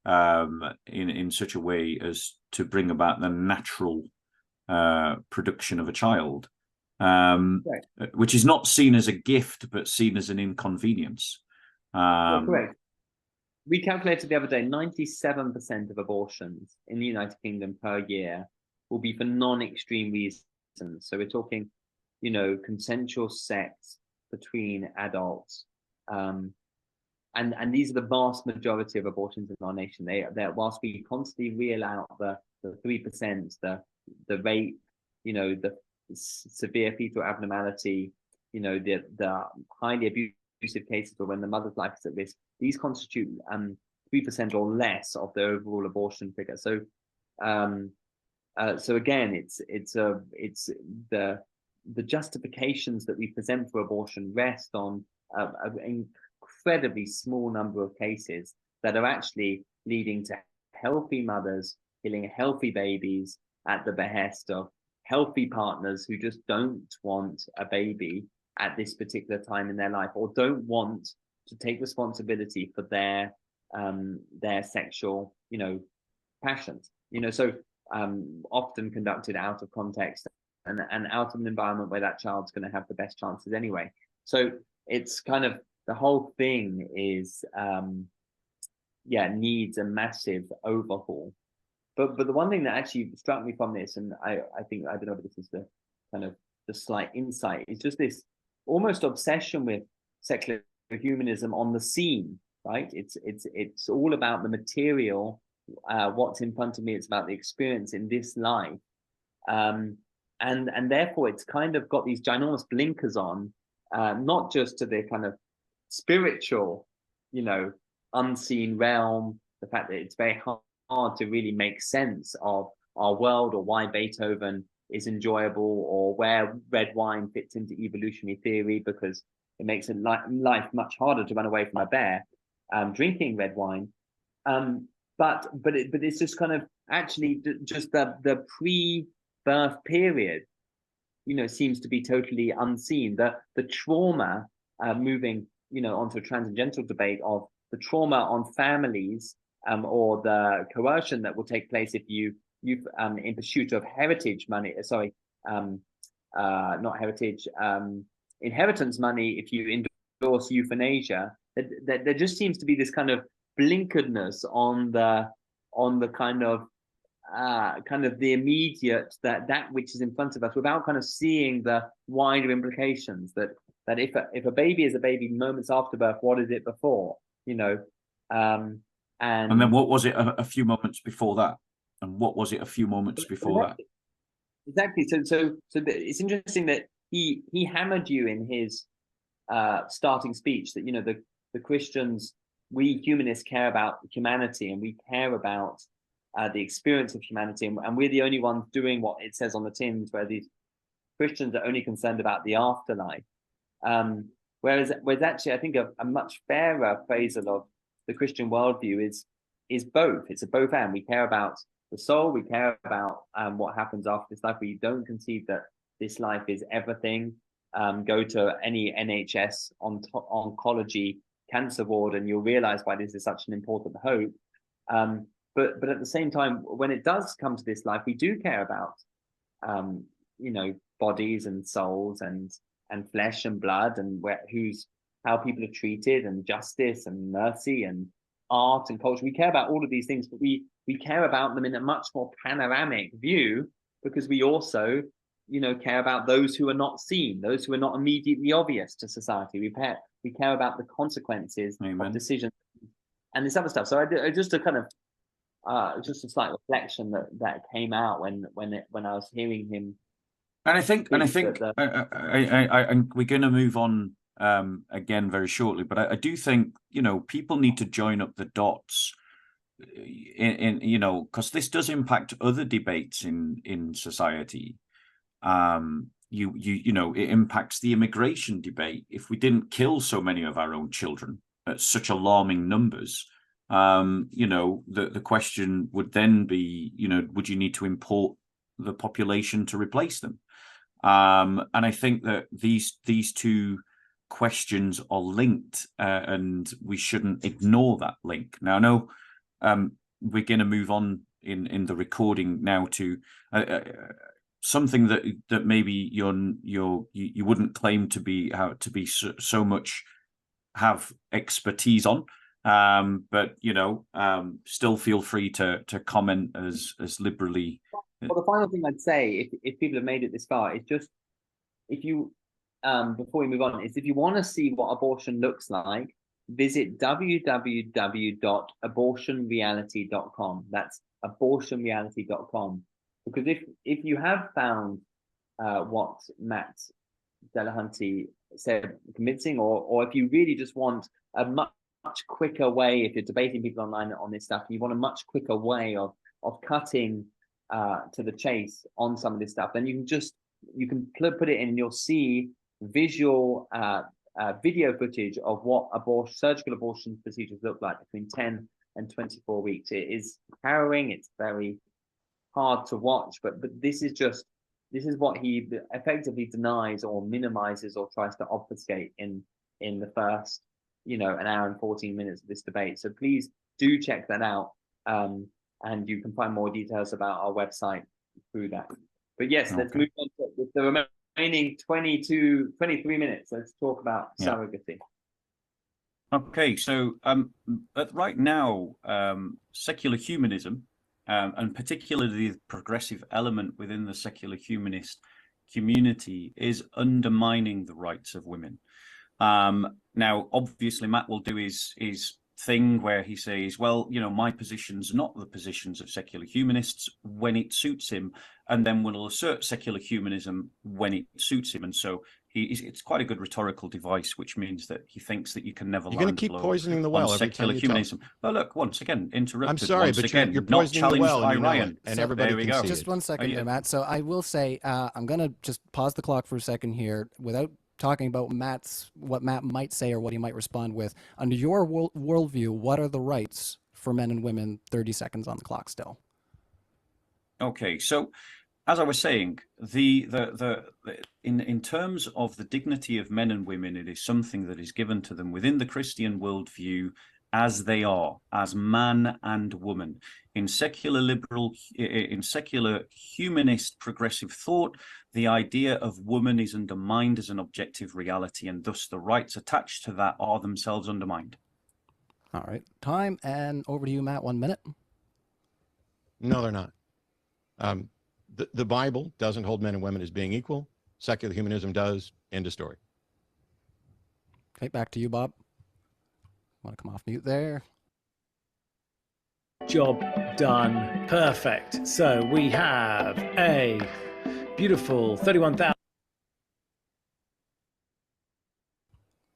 in such a way as to bring about the natural production of a child, which is not seen as a gift but seen as an inconvenience. Correct. We calculated the other day 97% of abortions in the United Kingdom per year will be for non-extreme reasons. So we're talking, you know, consensual sex between adults. And these are the vast majority of abortions in our nation. They're whilst we constantly reel out the 3%, the rape, you know, the severe fetal abnormality, you know, the highly abusive cases or when the mother's life is at risk, these constitute 3% or less of the overall abortion figure. So so again, it's the justifications that we present for abortion rest on an incredibly small number of cases that are actually leading to healthy mothers killing healthy babies at the behest of healthy partners who just don't want a baby at this particular time in their life, or don't want to take responsibility for their sexual, you know, passions. You know, so often conducted out of context and out of an environment where that child's going to have the best chances anyway. So it's kind of the whole thing is needs a massive overhaul. But the one thing that actually struck me from this, and I think, I don't know if this is the kind of the slight insight, is just this almost obsession with secular humanism on the scene, right? It's all about the material, what's in front of me. It's about the experience in this life, and therefore it's kind of got these ginormous blinkers on, not just to the kind of spiritual, you know, unseen realm, the fact that it's very hard to really make sense of our world, or why Beethoven is enjoyable, or where red wine fits into evolutionary theory, because it makes life much harder to run away from a bear drinking red wine. But it's just kind of actually just the pre-birth period, you know, seems to be totally unseen. The trauma, moving, you know, onto a transcendental debate of the trauma on families, or the coercion that will take place if you've in pursuit of heritage money, not heritage, inheritance money, if you endorse euthanasia, that there just seems to be this kind of blinkeredness on the kind of the immediate, that which is in front of us, without kind of seeing the wider implications, that if a baby is a baby moments after birth, what is it before, you know? And then what was it a few moments before that? And what was it a few moments before that? Exactly. So it's interesting that he hammered you in his starting speech that, you know, the Christians, we humanists care about humanity, and we care about the experience of humanity, and we're the only ones doing what it says on the tins, where these Christians are only concerned about the afterlife. Whereas actually, I think a much fairer appraisal of the Christian worldview is both. It's a both and. We care about the soul. We care about what happens after this life. We don't conceive that this life is everything. Go to any NHS oncology cancer ward, and you'll realize why this is such an important hope. But at the same time, when it does come to this life, we do care about you know, bodies and souls and flesh and blood, and how people are treated, and justice and mercy and art and culture. We care about all of these things, but we care about them in a much more panoramic view, because we also, you know, care about those who are not seen, those who are not immediately obvious to society. We care about the consequences of decisions and this other stuff. So I just a kind of just a slight reflection that came out when I was hearing him. And I think we're going to move on again very shortly, but I do think, you know, people need to join up the dots in you know, because this does impact other debates in society. You it impacts the immigration debate. If we didn't kill so many of our own children at such alarming numbers, the question would then be, would you need to import the population to replace them? And I think that these two questions are linked, and we shouldn't ignore that link. Now, I know we're going to move on in the recording now to something that maybe you wouldn't claim to be so much have expertise on, but still feel free to comment as liberally. Well, the final thing I'd say, if people have made it this far, is just, if you before we move on, is if you want to see what abortion looks like, visit www.abortionreality.com. That's abortionreality.com. Because if you have found what Matt Dillahunty said convincing, or if you really just want a much quicker way, if you're debating people online on this stuff, you want a much quicker way of cutting to the chase on some of this stuff, then you can put it in and you'll see visual video footage of what surgical abortion procedures look like between 10 and 24 weeks. It is harrowing. It's very hard to watch, but this is what he effectively denies or minimizes or tries to obfuscate in the first an hour and 14 minutes of this debate. So please do check that out, and you can find more details about our website through that. But yes, let's move on to the remaining 23 minutes. Let's talk about surrogacy. Okay, so right now, secular humanism, and particularly the progressive element within the secular humanist community, is undermining the rights of women. Now, obviously, Matt will do his thing where he says, well, my position's not the positions of secular humanists when it suits him, and then will assert secular humanism when it suits him. And so it's quite a good rhetorical device, which means that he thinks that you can never. You're going to keep poisoning the well every secular time you humanism. talk. Well, look, once again, interrupted. I'm sorry, once but again, you're not poisoning the well, by and Ryan. and So everybody there we can go. see Just it. one second there, Matt. So I will say, I'm going to just pause the clock for a second here without talking about what Matt might say or what he might respond with. Under your worldview, what are the rights for men and women? 30 seconds on the clock still. Okay, so as I was saying, in terms of the dignity of men and women, it is something that is given to them within the Christian worldview as they are, as man and woman. In secular humanist progressive thought, the idea of woman is undermined as an objective reality, and thus the rights attached to that are themselves undermined. All right, time, and over to you, Matt. 1 minute. No, they're not. The Bible doesn't hold men and women as being equal. Secular humanism does. End of story. Okay, back to you, Bob. Want to come off mute there? Job done. Perfect. So we have a beautiful 31,000.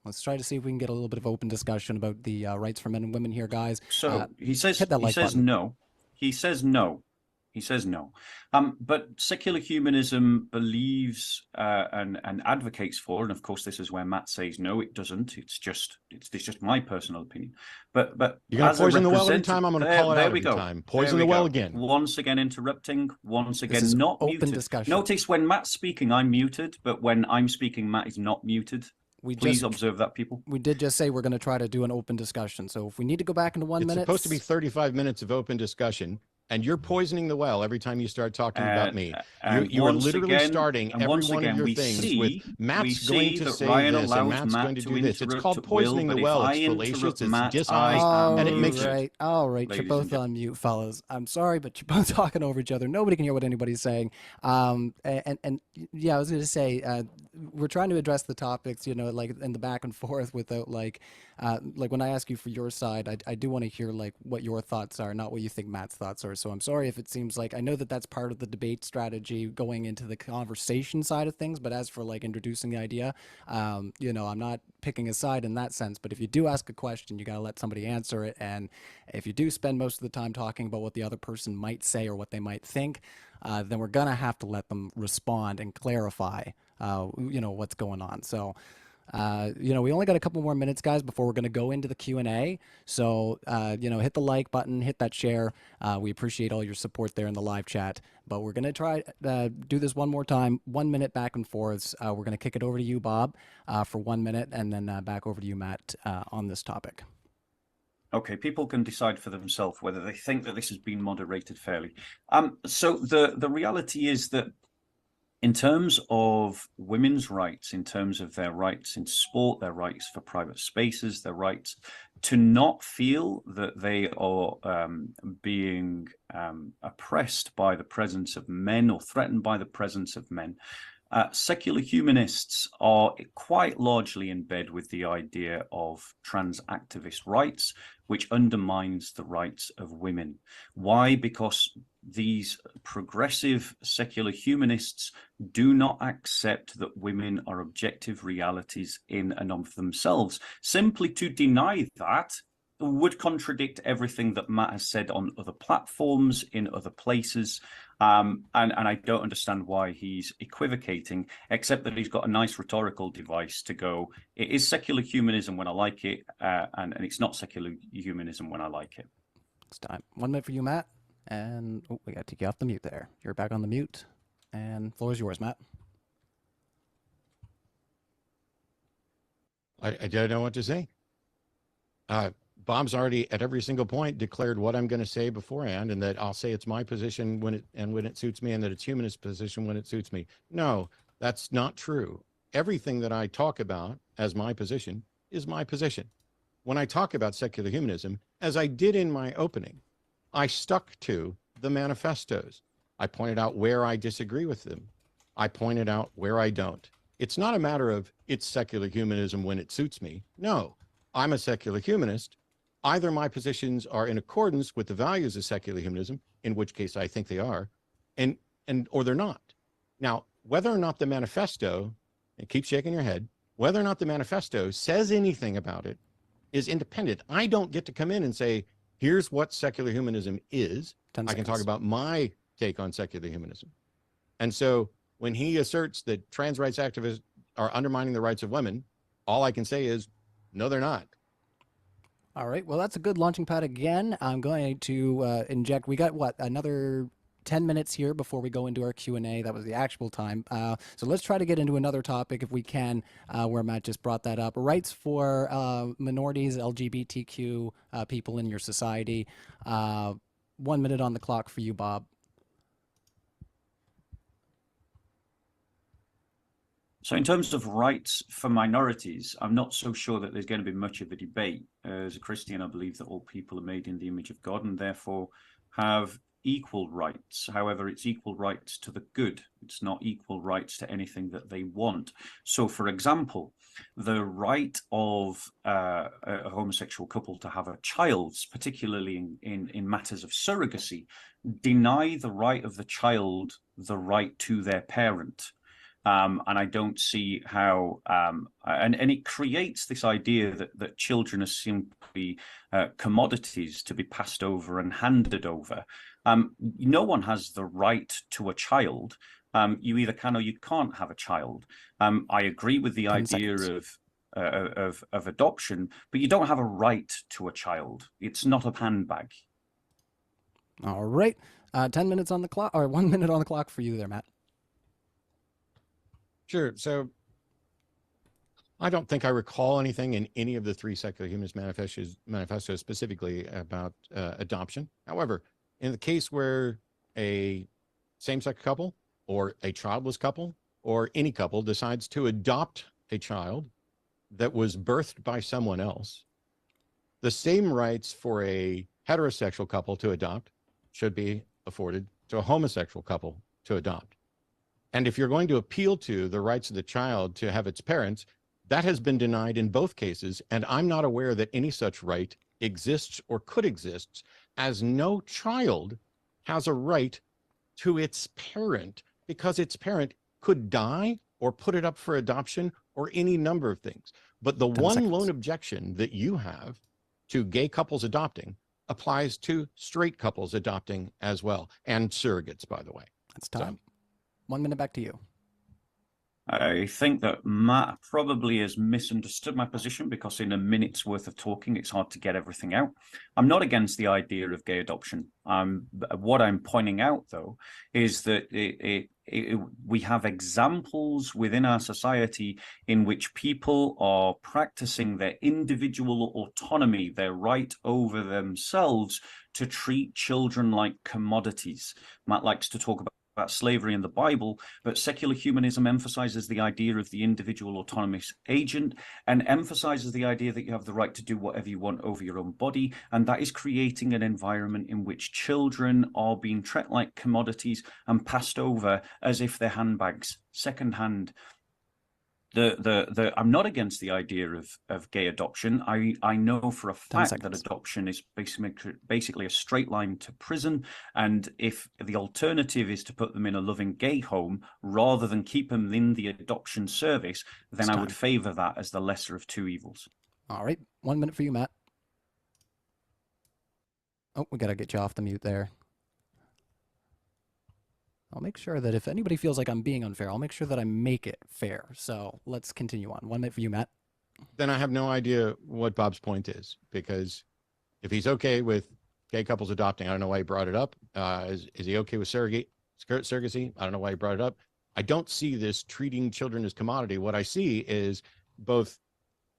Let's try to see if we can get a little bit of open discussion about the rights for men and women here, guys. So he says button. no. He says no. He says no. But secular humanism believes and advocates for, and of course this is where Matt says no, it doesn't. It's just my personal opinion. But you're going to poison the well every time. I'm going to call it out every time. Poison the well again. Once again interrupting. Once again this is not open muted. Discussion. Notice when Matt's speaking, I'm muted, but when I'm speaking, Matt is not muted. Please observe that, people. We did just say we're going to try to do an open discussion. So if we need to go back into 1 minute. It's supposed to be 35 minutes of open discussion. And you're poisoning the well every time you start talking about me. You are literally starting every one of your things with Matt's going to say this and Matt's going to do this. It's called poisoning the well. It's fallacious, it's dishonest, and it makes it. All right, you're both on mute, fellas. I'm sorry, but you're both talking over each other. Nobody can hear what anybody's saying. And yeah, I was going to say, we're trying to address the topics, like in the back and forth without like when I ask you for your side, I do want to hear like what your thoughts are, not what you think Matt's thoughts are. So I'm sorry if it seems like, I know that that's part of the debate strategy going into the conversation side of things, but as for like introducing the idea, you know, I'm not picking a side in that sense, but if you do ask a question, you got to let somebody answer it. And if you do spend most of the time talking about what the other person might say or what they might think, then we're going to have to let them respond and clarify, you know, what's going on. So, you know, we only got a couple more minutes, guys, before we're going to go into the Q&A. So, you know, hit the like button, hit that share. We appreciate all your support there in the live chat. But we're going to try do this one more time, 1 minute back and forths. We're going to kick it over to you, Bob, for 1 minute, and then back over to you, Matt, on this topic. Okay, people can decide for themselves whether they think that this has been moderated fairly. So the reality is that in terms of women's rights, in terms of their rights in sport, their rights for private spaces, their rights to not feel that they are being oppressed by the presence of men or threatened by the presence of men, secular humanists are quite largely in bed with the idea of trans activist rights, which undermines the rights of women. Why? Because these progressive secular humanists do not accept that women are objective realities in and of themselves. Simply to deny that would contradict everything that Matt has said on other platforms, in other places. And I don't understand why he's equivocating, except that he's got a nice rhetorical device to go, it is secular humanism when I like it, and it's not secular humanism when I like it. It's time. 1 minute for you, Matt. And we got to take you off the mute there. You're back on the mute. And floor is yours, Matt. I don't know what to say. Bob's already at every single point declared what I'm going to say beforehand, and that I'll say it's my position when it suits me, and that it's humanist position when it suits me. No, that's not true. Everything that I talk about as my position is my position. When I talk about secular humanism, as I did in my opening, I stuck to the manifestos. I pointed out where I disagree with them. I pointed out where I don't. It's not a matter of it's secular humanism when it suits me. No, I'm a secular humanist. Either my positions are in accordance with the values of secular humanism, in which case I think they are, or they're not. Now, whether or not the manifesto, and keep shaking your head, whether or not the manifesto says anything about it is independent. I don't get to come in and say, here's what secular humanism is. I can talk about my take on secular humanism. And so when he asserts that trans rights activists are undermining the rights of women, all I can say is, no, they're not. All right. Well, that's a good launching pad again. I'm going to inject. We got, what, another 10 minutes here before we go into our Q&A. That was the actual time. So let's try to get into another topic if we can, where Matt just brought that up. Rights for minorities, LGBTQ people in your society. 1 minute on the clock for you, Bob. So in terms of rights for minorities, I'm not so sure that there's going to be much of a debate. As a Christian, I believe that all people are made in the image of God and therefore have equal rights. However, it's equal rights to the good. It's not equal rights to anything that they want. So, for example, the right of a homosexual couple to have a child, particularly in matters of surrogacy, deny the right of the child the right to their parent. And I don't see how, and it creates this idea that children are simply commodities to be passed over and handed over. No one has the right to a child. You either can or you can't have a child. I agree with the idea of adoption, but you don't have a right to a child. It's not a handbag. All right. 10 minutes on the clock, or 1 minute on the clock for you there, Matt. Sure. So I don't think I recall anything in any of the three secular humanist manifestos specifically about adoption. However, in the case where a same-sex couple or a childless couple or any couple decides to adopt a child that was birthed by someone else, the same rights for a heterosexual couple to adopt should be afforded to a homosexual couple to adopt. And if you're going to appeal to the rights of the child to have its parents, that has been denied in both cases. And I'm not aware that any such right exists or could exist, as no child has a right to its parent, because its parent could die or put it up for adoption or any number of things. But the 10 one seconds. lone objection that you have to gay couples adopting applies to straight couples adopting as well, and surrogates, by the way. That's time. 1 minute back to you. I think that Matt probably has misunderstood my position, because in a minute's worth of talking, it's hard to get everything out. I'm not against the idea of gay adoption. What I'm pointing out, though, is that we have examples within our society in which people are practicing their individual autonomy, their right over themselves, to treat children like commodities. Matt likes to talk about slavery in the Bible, but secular humanism emphasizes the idea of the individual autonomous agent, and emphasizes the idea that you have the right to do whatever you want over your own body, and that is creating an environment in which children are being treated like commodities and passed over as if they're handbags, secondhand. I'm not against the idea of gay adoption. I know for a fact that adoption is basically a straight line to prison, and if the alternative is to put them in a loving gay home rather than keep them in the adoption service, then I would favor that as the lesser of two evils. All right, 1 minute for you, Matt. Oh, we got to get you off the mute there. I'll make sure that if anybody feels like I'm being unfair, I'll make sure that I make it fair. So let's continue on. 1 minute for you, Matt. Then I have no idea what Bob's point is, because if he's okay with gay couples adopting, I don't know why he brought it up. Is he okay with surrogacy? I don't know why he brought it up. I don't see this treating children as commodity. What I see is both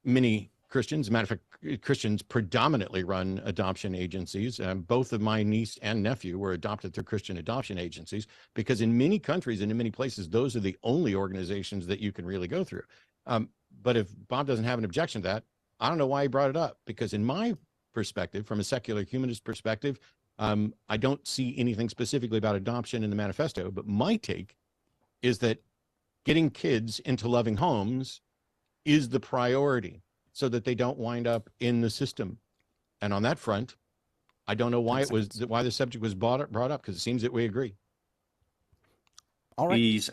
many Christians, as a matter of fact, Christians predominantly run adoption agencies. Both of my niece and nephew were adopted through Christian adoption agencies, because in many countries and in many places, those are the only organizations that you can really go through. But if Bob doesn't have an objection to that, I don't know why he brought it up, because in my perspective, from a secular humanist perspective, I don't see anything specifically about adoption in the manifesto, but my take is that getting kids into loving homes is the priority, so that they don't wind up in the system. And on that front, I don't know why why the subject was brought up, because it seems that we agree. All right. He's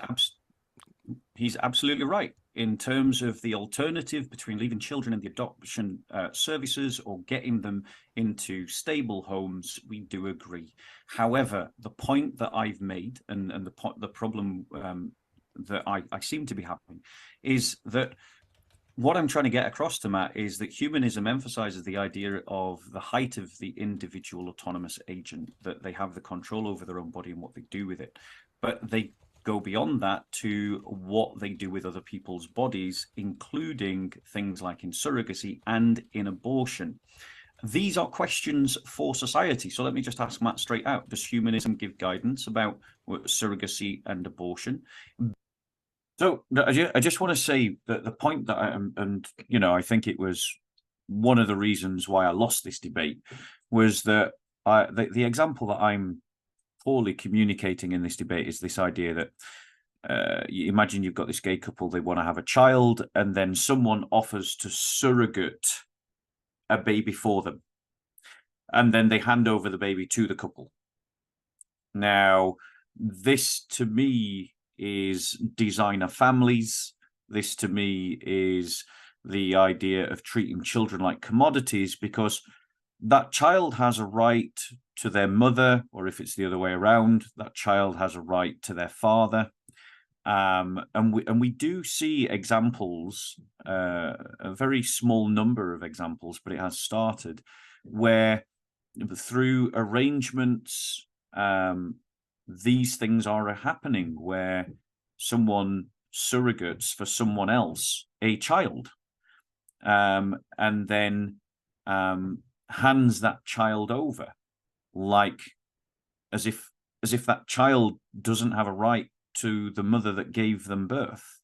absolutely right. In terms of the alternative between leaving children in the adoption services or getting them into stable homes, we do agree. However, the point that I've made, and the problem that I seem to be having, is that what I'm trying to get across to Matt is that humanism emphasizes the idea of the height of the individual autonomous agent, that they have the control over their own body and what they do with it. But they go beyond that to what they do with other people's bodies, including things like in surrogacy and in abortion. These are questions for society. So let me just ask Matt straight out. Does humanism give guidance about surrogacy and abortion? So I just want to say that the point that I think it was one of the reasons why I lost this debate was that the example that I'm poorly communicating in this debate is this idea that you imagine you've got this gay couple, they want to have a child, and then someone offers to surrogate a baby for them, and then they hand over the baby to the couple. Now, this to me is designer families. This to me is the idea of treating children like commodities, because that child has a right to their mother, or if it's the other way around, that child has a right to their father. And we do see examples, a very small number of examples, but it has started, where through arrangements, these things are happening, where someone surrogates for someone else a child, and then hands that child over, like as if that child doesn't have a right to the mother that gave them birth,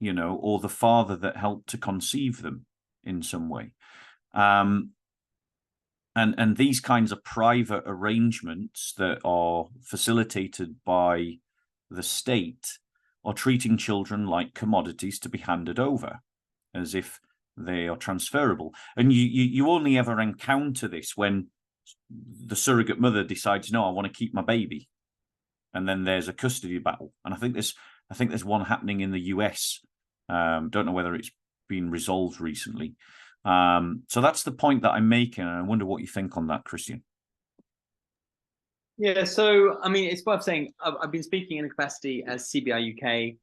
or the father that helped to conceive them in some way. And these kinds of private arrangements that are facilitated by the state are treating children like commodities to be handed over, as if they are transferable. And you only ever encounter this when the surrogate mother decides, no, I want to keep my baby, and then there's a custody battle. And I think there's one happening in the US. Don't know whether it's been resolved recently. So that's the point that I'm making, and I wonder what you think on that, Christian. Yeah, so I mean, it's worth saying I've been speaking in a capacity as CBI UK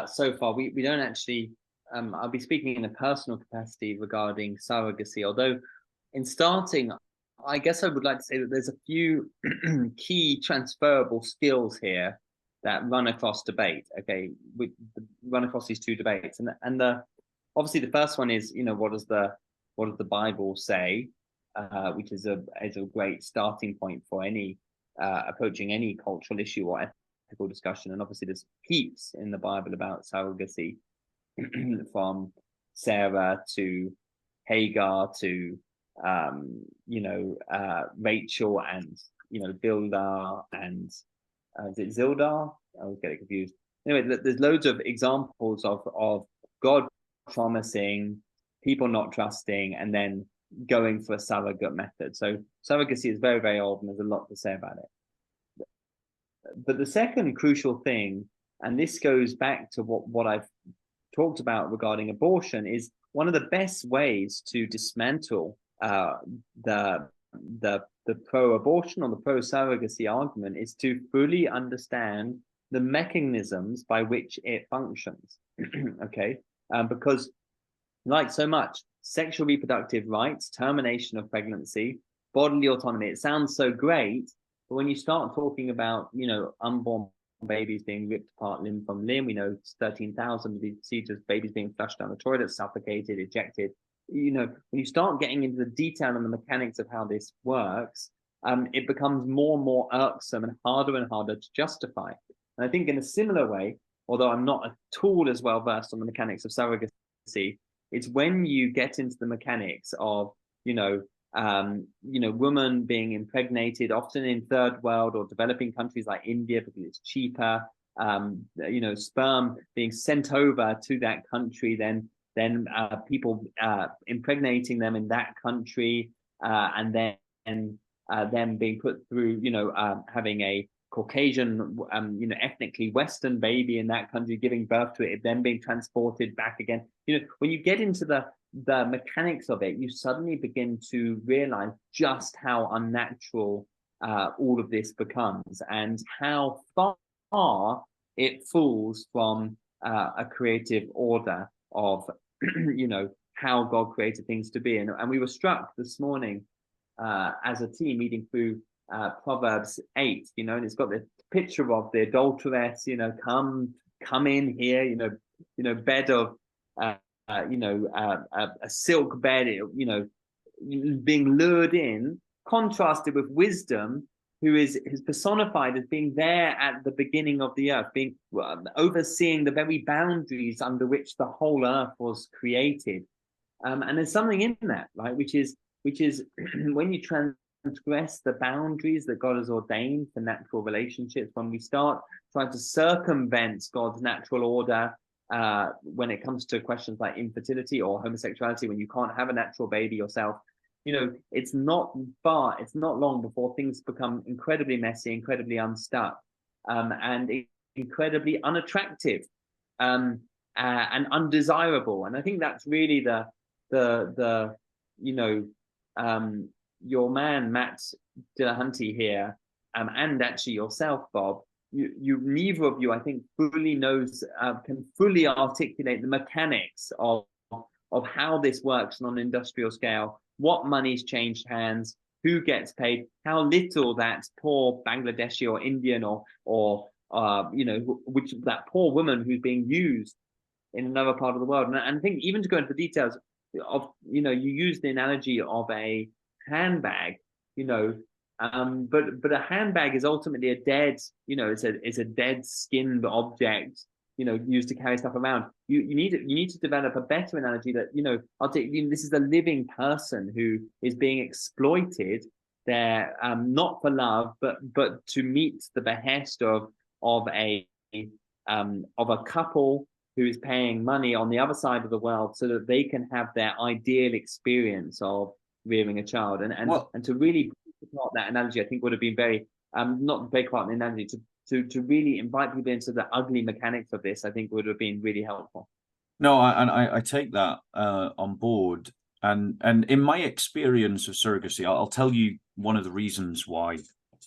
so far. We don't actually. I'll be speaking in a personal capacity regarding surrogacy. Although, in starting, I guess I would like to say that there's a few key transferable skills here that run across debate. Okay, we run across these two debates, and obviously the first one is, what does the Bible say, which is a great starting point for any approaching any cultural issue or ethical discussion. And obviously there's heaps in the Bible about surrogacy, from Sarah to Hagar to Rachel and Bilhah and is it Zildar? I was getting confused. Anyway, there's loads of examples of God promising, people not trusting, and then going for a surrogate method. So surrogacy is very, very old, and there's a lot to say about it. But the second crucial thing, and this goes back to what I've talked about regarding abortion, is one of the best ways to dismantle the pro-abortion or the pro-surrogacy argument is to fully understand the mechanisms by which it functions. Okay, because like so much, sexual reproductive rights, termination of pregnancy, bodily autonomy, it sounds so great, but when you start talking about, unborn babies being ripped apart limb from limb, we know 13,000 of these fetus babies being flushed down the toilet, suffocated, ejected. When you start getting into the detail and the mechanics of how this works, it becomes more and more irksome and harder to justify. And I think in a similar way, although I'm not at all as well versed on the mechanics of surrogacy, it's when you get into the mechanics of, women being impregnated, often in third world or developing countries like India because it's cheaper, sperm being sent over to that country, then people impregnating them in that country, and then them being put through, having a Caucasian, ethnically Western baby in that country, giving birth to it, then being transported back again. When you get into the mechanics of it, you suddenly begin to realize just how unnatural all of this becomes, and how far it falls from a creative order of, how God created things to be. And we were struck this morning as a team reading through Proverbs 8, and it's got the picture of the adulteress, come in here, bed of, a silk bed, being lured in, contrasted with wisdom, who is personified as being there at the beginning of the earth, being overseeing the very boundaries under which the whole earth was created. And there's something in that, right, which is when you transgress the boundaries that God has ordained for natural relationships, when we start trying to circumvent God's natural order, when it comes to questions like infertility or homosexuality, when you can't have a natural baby yourself, it's not long before things become incredibly messy, incredibly unstuck, and incredibly unattractive, and undesirable. And I think that's really your man Matt Dillahunty here, and actually yourself, Bob, you neither of you, I think, fully knows, can fully articulate the mechanics of how this works on an industrial scale, what money's changed hands, who gets paid, how little that poor Bangladeshi or Indian or which that poor woman who's being used in another part of the world. And I think even to go into the details of, you use the analogy of a handbag, but a handbag is ultimately a dead, it's a dead skinned object, used to carry stuff around. You need to develop a better analogy that, this is a living person who is being exploited there, not for love, but to meet the behest of a couple who is paying money on the other side of the world so that they can have their ideal experience of rearing a child, and to really apart that analogy, I think would have been very not break apart the analogy to really invite people into the ugly mechanics of this. I think would have been really helpful. No, I take that on board, and in my experience of surrogacy, I'll tell you one of the reasons why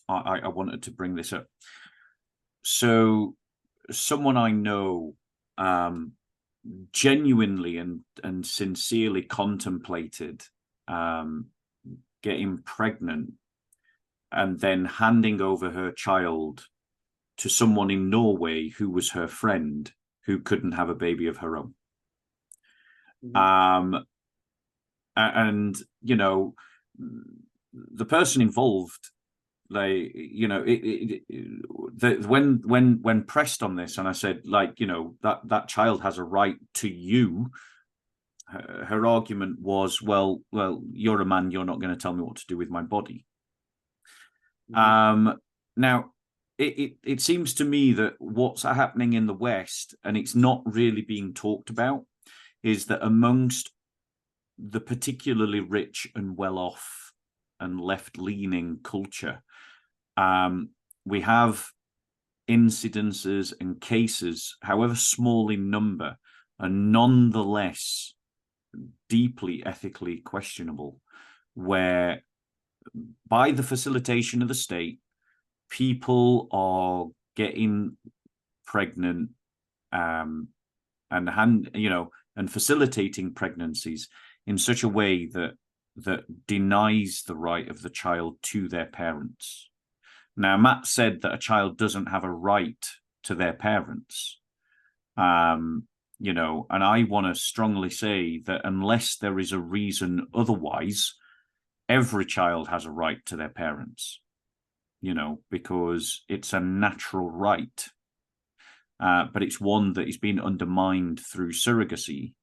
I wanted to bring this up. So, someone I know genuinely and sincerely contemplated getting pregnant and then handing over her child to someone in Norway who was her friend who couldn't have a baby of her own. And you know, the person involved, like, you know, when pressed on this, and I said, like, you know, that child has a right to you, her argument was, well, you're a man, you're not going to tell me what to do with my body. Now, it seems to me that what's happening in the West, and it's not really being talked about, is that amongst the particularly rich and well-off and left-leaning culture, we have incidences and cases, however small in number, are nonetheless deeply ethically questionable, where by the facilitation of the state, people are getting pregnant and facilitating pregnancies in such a way that denies the right of the child to their parents. Now, Matt said that a child doesn't have a right to their parents. You know, and I want to strongly say that unless there is a reason otherwise, every child has a right to their parents, you know, because it's a natural right. But it's one that is being undermined through surrogacy,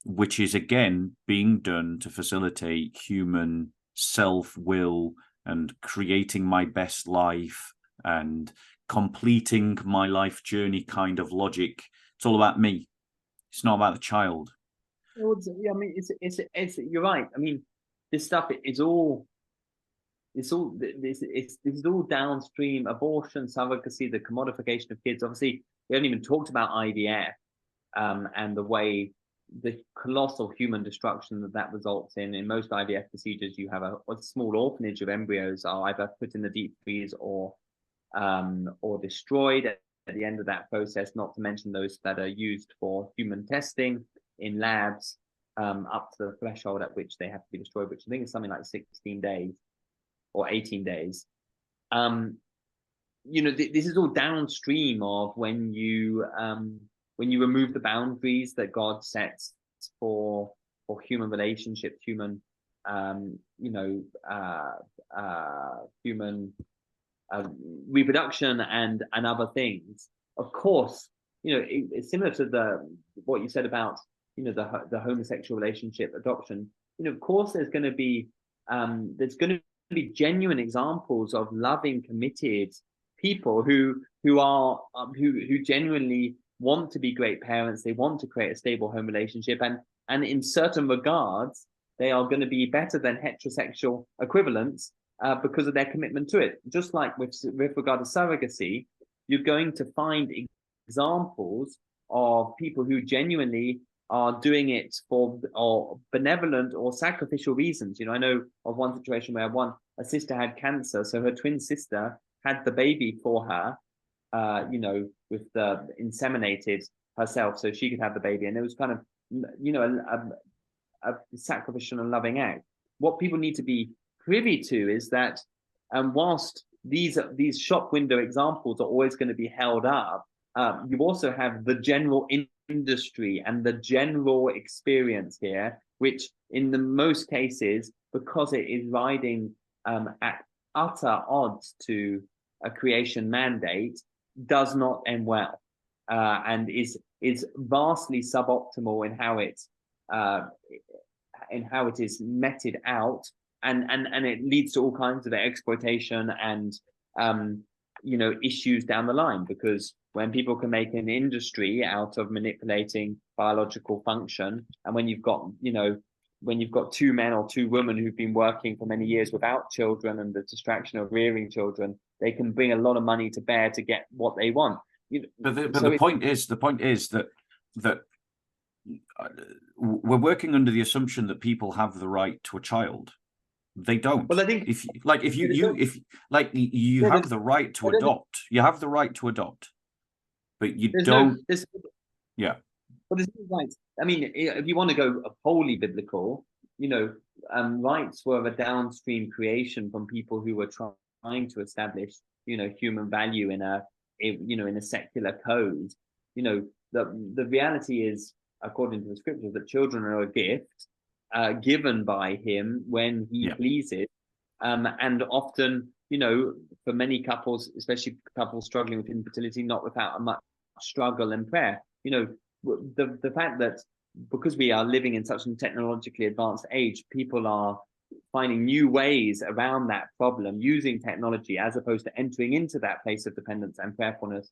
which is, again, being done to facilitate human self-will and creating my best life and completing my life journey kind of logic. It's all about me. It's not about the child. I mean, it's you're right. I mean, this stuff is all this is all downstream: abortion, surrogacy, the commodification of kids. Obviously, we haven't even talked about IVF and the way the colossal human destruction that results in. In most IVF procedures, you have a small orphanage of embryos are either put in the deep freeze or destroyed at the end of that process, not to mention those that are used for human testing in labs up to the threshold at which they have to be destroyed, which I think is something like 16 days or 18 days. You know, this is all downstream of when you remove the boundaries that God sets for human relationships, human human reproduction and other things. Of course, you know, it's similar to what you said about, you know, the homosexual relationship adoption. You know, of course, there's going to be genuine examples of loving, committed people who genuinely want to be great parents. They want to create a stable home relationship, and in certain regards, they are going to be better than heterosexual equivalents because of their commitment to it. Just like with regard to surrogacy, you're going to find examples of people who genuinely are doing it for benevolent or sacrificial reasons. You know, I know of one situation where a sister had cancer, so her twin sister had the baby for her, with the inseminated herself so she could have the baby, and it was kind of, you know, a sacrificial and loving act. What people need to be privy to is that whilst these shop window examples are always going to be held up, you also have the general industry and the general experience here, which in the most cases, because it is riding at utter odds to a creation mandate, does not end well, and is vastly suboptimal in how it is meted out, and it leads to all kinds of exploitation and issues down the line, because when people can make an industry out of manipulating biological function, and when you've got when you've got two men or two women who've been working for many years without children and the distraction of rearing children, they can bring a lot of money to bear to get what they want. But the point is that we're working under the assumption that people have the right to a child. They don't. Well, I think if you have the right to adopt, you have the right to adopt, but you don't. Yeah. Well, there's no rights. I mean, if you want to go wholly biblical, rights were a downstream creation from people who were trying to establish, human value in a secular code. The reality is, according to the scriptures, that children are a gift given by him when he pleases, and often, for many couples, especially couples struggling with infertility, not without much struggle and prayer. The fact that because we are living in such a technologically advanced age, people are finding new ways around that problem using technology as opposed to entering into that place of dependence and prayerfulness.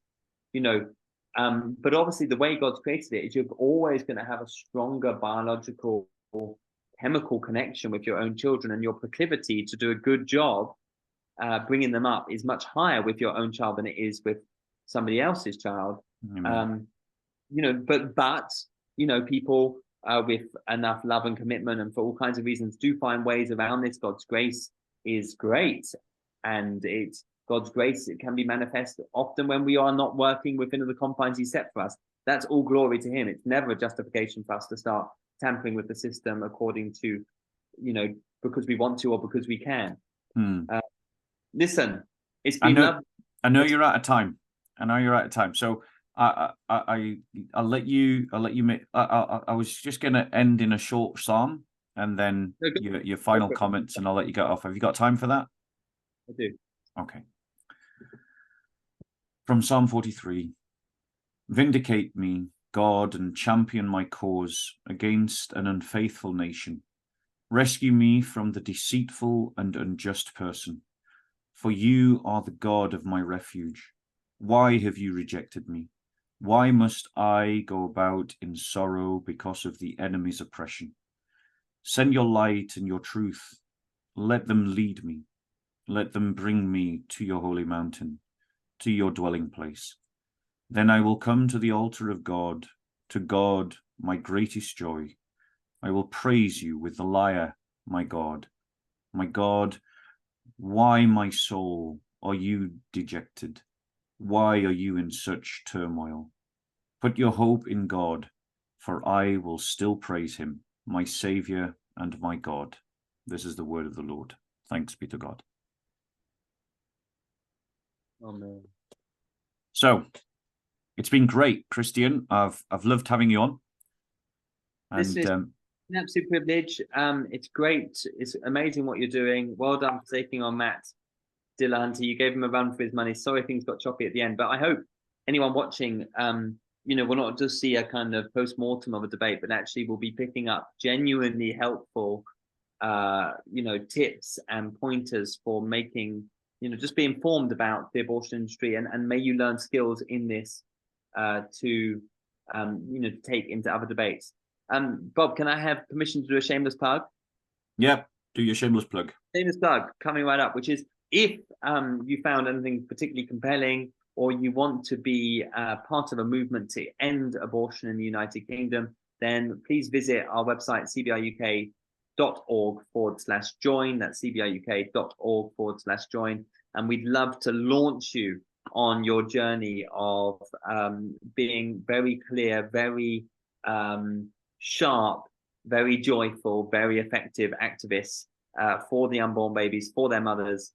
But obviously the way God's created it is you're always going to have a stronger biological chemical connection with your own children, and your proclivity to do a good job bringing them up is much higher with your own child than it is with somebody else's child. But people with enough love and commitment and for all kinds of reasons do find ways around this. God's grace is great, and God's grace, it can be manifest often when we are not working within the confines he set for us. That's all glory to him. It's never a justification for us to start tampering with the system according to, because we want to or because we can. Listen, it's been lovely. I know you're out of time. So I'll let you make. I was just going to end in a short psalm, and then your final comments, and I'll let you get off. Have you got time for that? I do. Okay. From Psalm 43, vindicate me, God, and champion my cause against an unfaithful nation. Rescue me from the deceitful and unjust person, for you are the God of my refuge. Why have you rejected me? Why must I go about in sorrow because of the enemy's oppression? Send your light and your truth. Let them lead me. Let them bring me to your holy mountain, to your dwelling place. Then I will come to the altar of God, to God, my greatest joy. I will praise you with the lyre, my God. My God, why, my soul, are you dejected? Why are you in such turmoil? Put your hope in God, for I will still praise him, my Saviour and my God. This is the word of the Lord. Thanks be to God. Amen. So, it's been great, Christian. I've loved having you on. And This is an absolute privilege. It's great. It's amazing what you're doing. Well done for taking on Matt Dillahunty. You gave him a run for his money. Sorry things got choppy at the end, but I hope anyone watching, will not just see a kind of post-mortem of a debate, but actually will be picking up genuinely helpful, tips and pointers for making, just be informed about the abortion industry, and may you learn skills in this to take into other debates. Bob, can I have permission to do a shameless plug? Yep, do your shameless plug. Shameless plug coming right up, which is if you found anything particularly compelling, or you want to be part of a movement to end abortion in the United Kingdom, then please visit our website, cbiuk.org/join. That's cbiuk.org/join. And we'd love to launch you on your journey of being very clear, very sharp, very joyful, very effective activists for the unborn babies, for their mothers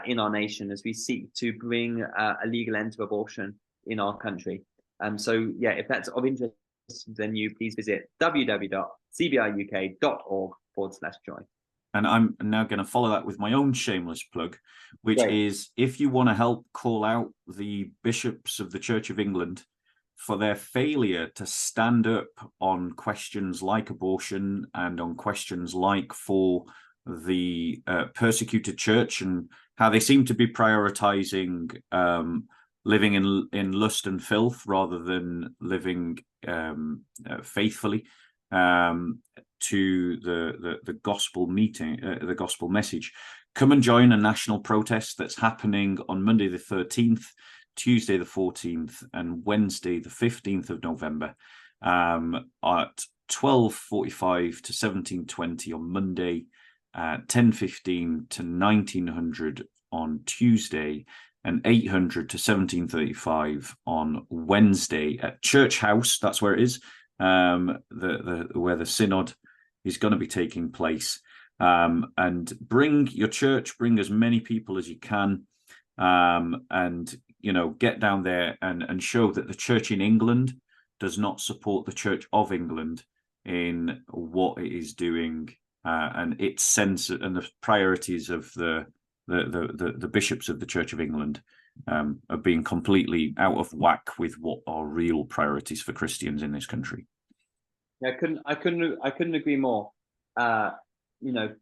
in our nation, as we seek to bring a legal end to abortion in our country. So yeah, if that's of interest, then you please visit www.cbiuk.org/join. And I'm now going to follow that with my own shameless plug, which is if you want to help call out the bishops of the Church of England for their failure to stand up on questions like abortion and on questions like for the persecuted church, and how they seem to be prioritizing living in lust and filth rather than living faithfully, to the gospel meeting, the gospel message. Come and join a national protest that's happening on Monday the 13th, Tuesday the 14th, and Wednesday the 15th of November at 12:45 to 17:20 on Monday, 10:15 to 1900 on Tuesday, and 800 to 17:35 on Wednesday at Church House. That's where it is, where the synod is going to be taking place. And bring your church, bring as many people as you can, and get down there and show that the church in England does not support the Church of England in what it is doing, and its sense and the priorities of the bishops of the Church of England are being completely out of whack with what are real priorities for Christians in this country. Yeah, I couldn't agree more.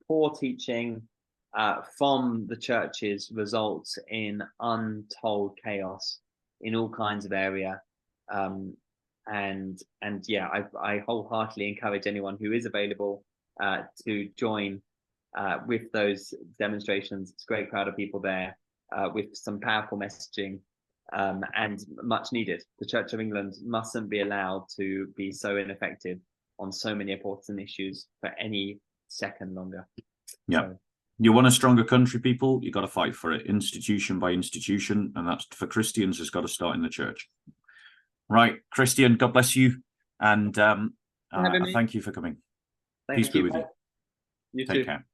Poor teaching from the churches results in untold chaos in all kinds of area. And yeah, I wholeheartedly encourage anyone who is available to join with those demonstrations. It's a great crowd of people there with some powerful messaging and much needed. The Church of England mustn't be allowed to be so ineffective on so many important issues for any second longer. Yeah. So, you want a stronger country, people, you got to fight for it, institution by institution, and that's for Christians. It's got to start in the church. Right, Christian, God bless you, and thank you for coming. Peace be with you. You Take too. care.